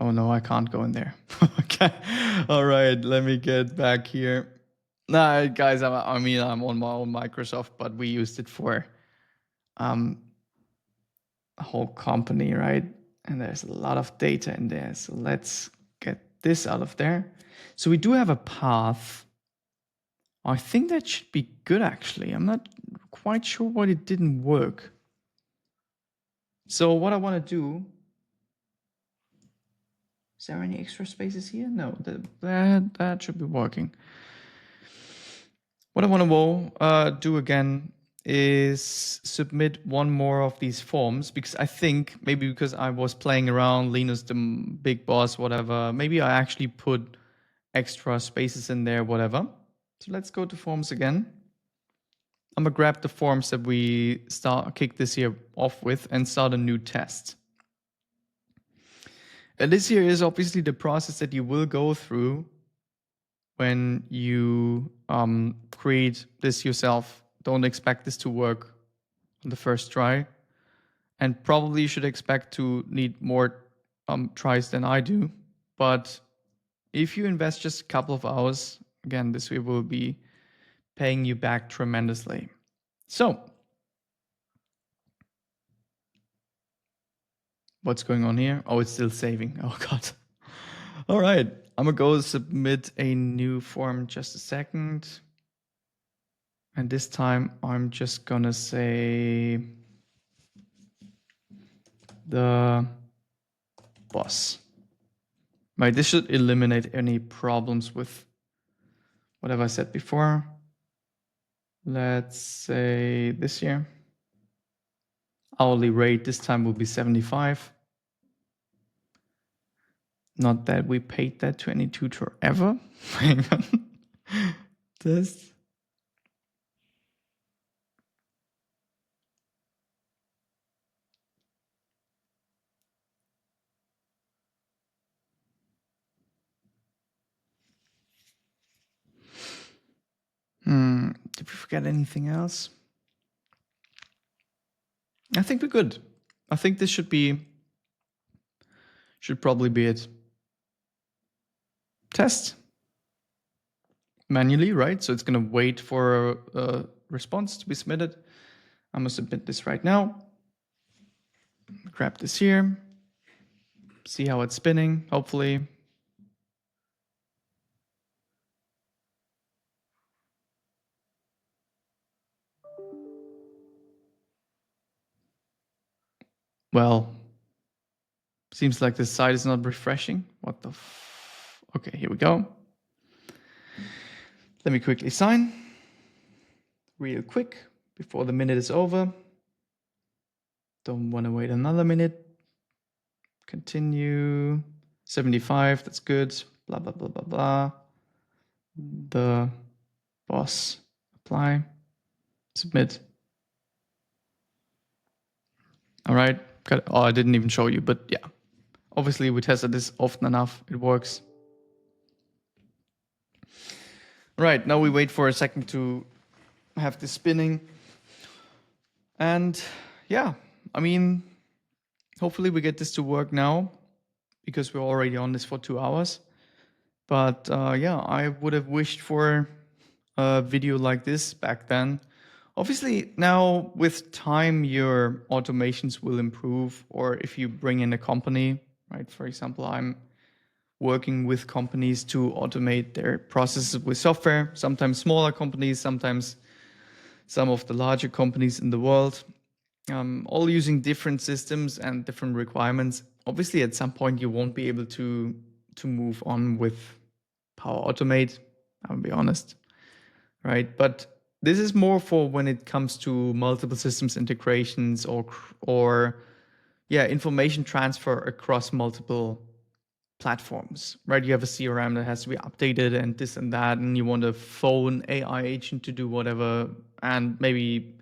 Oh no, I can't go in there. Okay, all right, let me get back here. Nah, guys, I mean, I'm on my own Microsoft, but we used it for a whole company, right? And there's a lot of data in there. So let's get this out of there. So we do have a path. I think that should be good, actually. I'm not quite sure why it didn't work. So what I want to do, is there any extra spaces here? No, that should be working. What I want to do again is submit one more of these forms, because I think maybe because I was playing around, Linus the big boss, whatever, maybe I actually put extra spaces in there, whatever. So let's go to forms again. I'm gonna grab the forms that we kick this here off with and start a new test. And this here is obviously the process that you will go through when you create this yourself. Don't expect this to work on the first try, and probably you should expect to need more tries than I do. But if you invest just a couple of hours, again, this will be paying you back tremendously. So what's going on here? Oh, it's still saving. Oh God. All right, I'm gonna go submit a new form just a second. And this time I'm just gonna say the boss. Right, this should eliminate any problems with whatever I said before. Let's say this here. Hourly rate this time will be 75. Not that we paid that to any tutor ever. Hang on. This. Did we forget anything else? I think we're good. I think this should probably be it. Test manually, right? So it's going to wait for a response to be submitted. I'm going to submit this right now. Grab this here. See how it's spinning, hopefully. Well, seems like the site is not refreshing. What the Okay, here we go. Let me quickly sign. Real quick, before the minute is over. Don't want to wait another minute. Continue. 75, that's good. Blah, blah, blah, blah, blah. The boss. Apply. Submit. All right. Oh, I didn't even show you, but yeah. Obviously, we tested this often enough. It works. Right, now we wait for a second to have this spinning. And yeah, I mean, hopefully we get this to work now because we're already on this for 2 hours. But yeah, I would have wished for a video like this back then. Obviously, now with time, your automations will improve. Or if you bring in a company, right? For example, I'm working with companies to automate their processes with software, sometimes smaller companies, sometimes some of the larger companies in the world, all using different systems and different requirements. Obviously, at some point, you won't be able to move on with Power Automate, I'll be honest, right? But this is more for when it comes to multiple systems integrations or yeah, information transfer across multiple platforms, right? You have a CRM that has to be updated and this and that, and you want a phone AI agent to do whatever and maybe,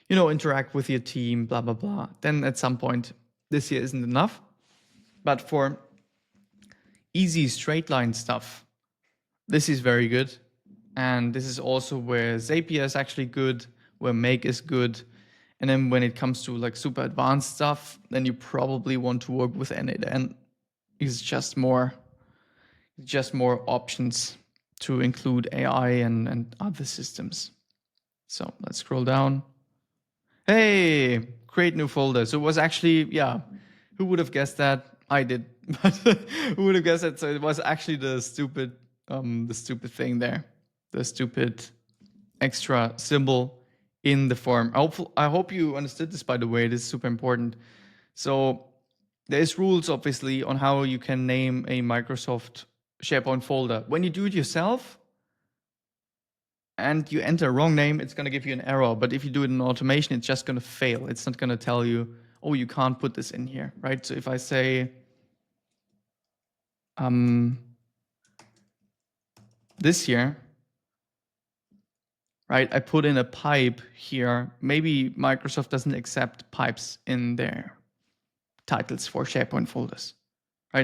interact with your team, blah, blah, blah. Then at some point, this here isn't enough. But for easy straight line stuff, this is very good. And this is also where Zapier is actually good, where Make is good. And then when it comes to like super advanced stuff, then you probably want to work with N8N. It's just more options to include AI and other systems. So let's scroll down. Hey, create new folder. So it was actually, yeah, who would have guessed that? I did, but who would have guessed it? So it was actually the stupid thing there, the stupid extra symbol in the form. I hope you understood this, by the way. It is super important. So there's rules, obviously, on how you can name a Microsoft SharePoint folder. When you do it yourself and you enter a wrong name, it's going to give you an error. But if you do it in automation, it's just going to fail. It's not going to tell you, oh, you can't put this in here, right? So if I say this here, right, I put in a pipe here. Maybe Microsoft doesn't accept pipes in their titles for SharePoint folders. Right?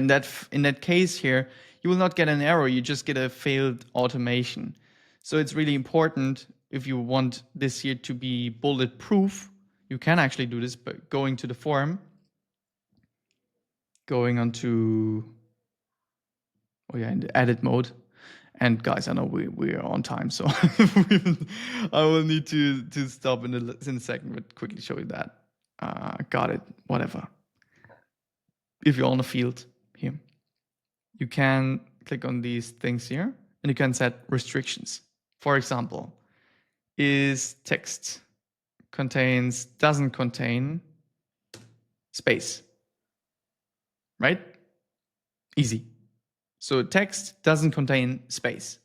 In that case here, you will not get an error. You just get a failed automation. So it's really important if you want this here to be bulletproof. You can actually do this by going to the form, going onto in the edit mode. And guys, I know we are on time, so I will need to stop in a second, but quickly show you that. Got it. Whatever. If you're on a field here, you can click on these things here, and you can set restrictions. For example, is text doesn't contain space, right? Easy. So text doesn't contain space.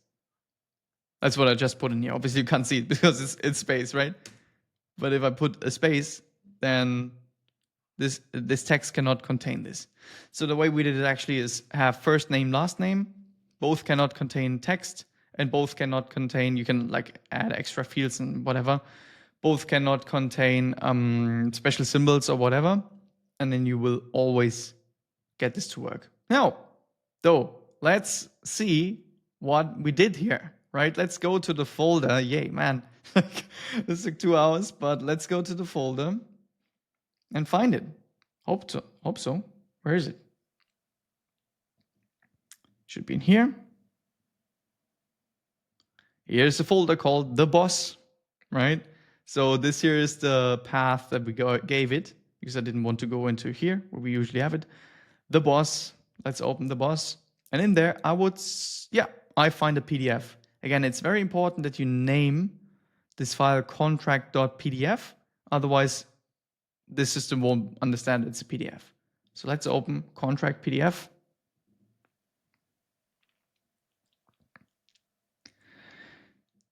That's what I just put in here. Obviously, you can't see it because it's space, right? But if I put a space, then this text cannot contain this. So the way we did it actually is have first name, last name. Both cannot contain text, and both cannot contain, you can like add extra fields and whatever. Both cannot contain special symbols or whatever. And then you will always get this to work. Now, though, let's see what we did here, right? Let's go to the folder. Yay, man. This took 2 hours, but let's go to the folder. and find it. Hope so. Where is it? Should be in here. Here's a folder called The Boss, right? So this here is the path that we gave it, because I didn't want to go into here where we usually have it. The Boss. Let's open The Boss. And in there, I find a PDF. Again, it's very important that you name this file contract.pdf. Otherwise, this system won't understand it's a PDF. So let's open contract PDF.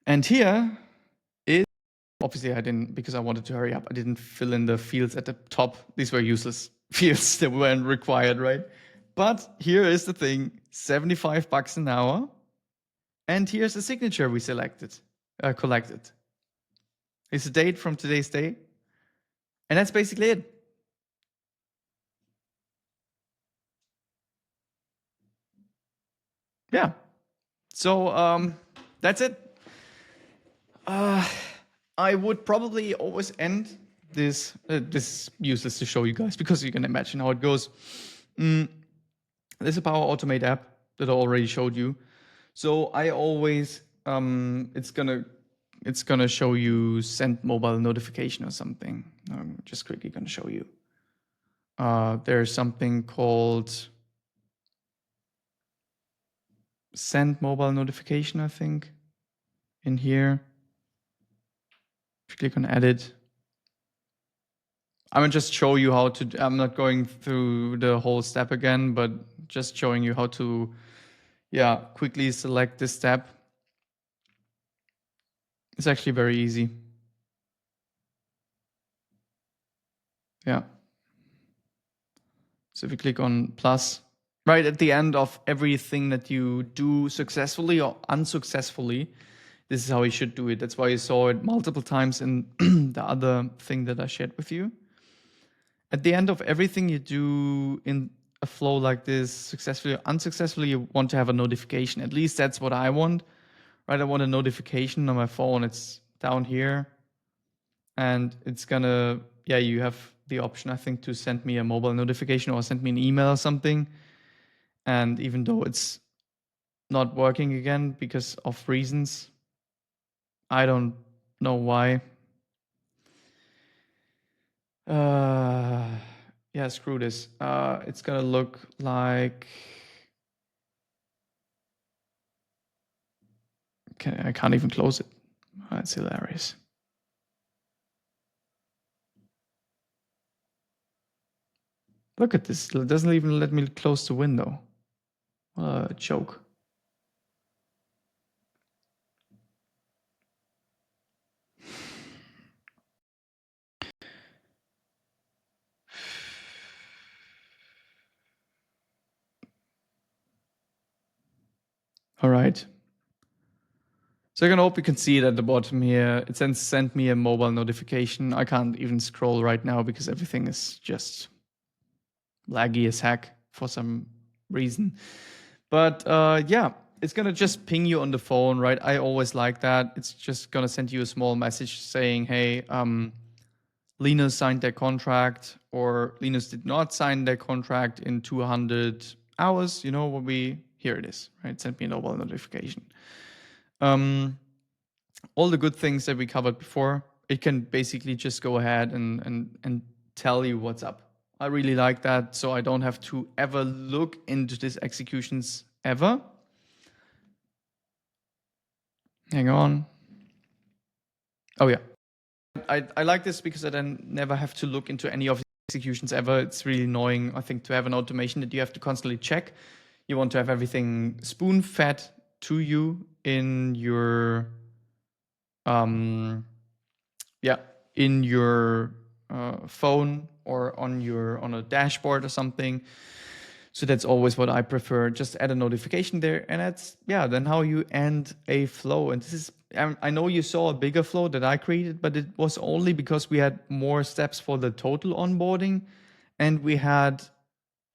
And here is, obviously I didn't, because I wanted to hurry up, I didn't fill in the fields at the top. These were useless fields that weren't required, right? But here is the thing, $75 an hour. And here's the signature we collected. It's the date from today's day. And that's basically it. Yeah. So that's it. I would probably always end this. This is useless to show you guys because you can imagine how it goes. There's a Power Automate app that I already showed you. So I always it's gonna show you send mobile notification or something. I'm just quickly gonna show you. There's something called send mobile notification, I think, in here. If you click on edit, I'm gonna just show you how to. I'm not going through the whole step again, but just showing you how to, quickly select this step. It's actually very easy. Yeah. So if you click on plus, right at the end of everything that you do successfully or unsuccessfully, this is how you should do it. That's why you saw it multiple times in the other thing that I shared with you. At the end of everything you do in a flow like this, successfully or unsuccessfully, you want to have a notification. At least that's what I want, right? I want a notification on my phone. It's down here. And it's gonna, you have the option, I think, to send me a mobile notification or send me an email or something. And even though it's not working again because of reasons, I don't know why. Screw this. It's gonna look like, I can't even close it. That's hilarious. Look at this. It doesn't even let me close the window. What a joke. All right. So I can hope you can see it at the bottom here. It sent me a mobile notification. I can't even scroll right now because everything is just laggy as heck for some reason. But it's gonna just ping you on the phone, right? I always like that. It's just gonna send you a small message saying, hey, Linus signed their contract, or Linus did not sign their contract in 200 hours. You know, here it is, right? Send me a mobile notification. All the good things that we covered before, it can basically just go ahead and tell you what's up. I really like that, so I don't have to ever look into these executions ever. Hang on. Oh yeah. I like this because I then never have to look into any of the executions ever. It's really annoying, I think, to have an automation that you have to constantly check. You want to have everything spoon-fed to you in your in your phone or on a dashboard or something. So that's always what I prefer. Just add a notification there, and that's then how you end a flow. And this is, I know you saw a bigger flow that I created, but it was only because we had more steps for the total onboarding, and we had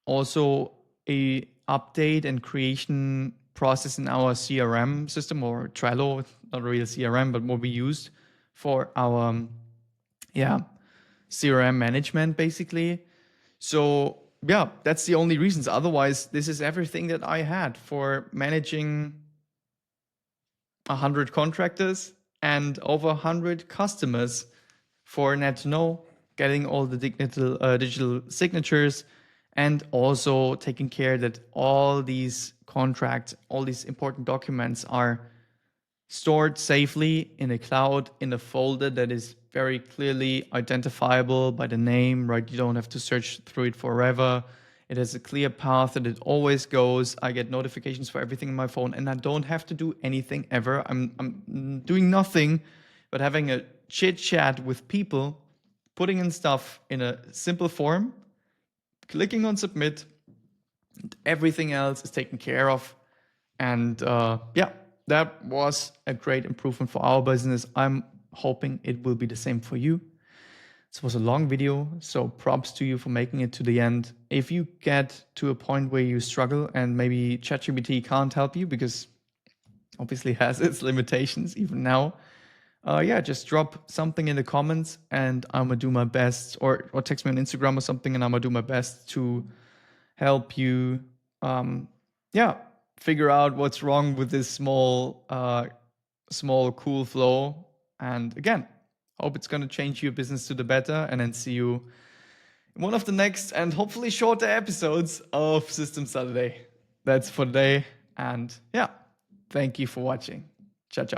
also a update and creation process in our CRM system, or Trello, not a real CRM, but what we used for our CRM management, basically. So yeah, that's the only reasons. Otherwise, this is everything that I had for managing 100 contractors and over 100 customers for Net2Know, getting all the digital signatures, and also taking care that all these contracts, all these important documents are stored safely in a cloud in a folder that is very clearly identifiable by the name, right? You don't have to search through it forever. It has a clear path that it always goes. I get notifications for everything on my phone, and I don't have to do anything ever. I'm doing nothing but having a chit chat with people, putting in stuff in a simple form, clicking on submit, and everything else is taken care of. And yeah, that was a great improvement for our business. I'm hoping it will be the same for you. This was a long video, so props to you for making it to the end. If you get to a point where you struggle and maybe ChatGPT can't help you because obviously it has its limitations even now, yeah, just drop something in the comments and I'm gonna do my best, or text me on Instagram or something, and I'm gonna do my best to help you, yeah, figure out what's wrong with this small cool flow. And again, hope it's going to change your business to the better, and then see you in one of the next and hopefully shorter episodes of System Saturday. That's for today, and yeah, thank you for watching. Ciao ciao.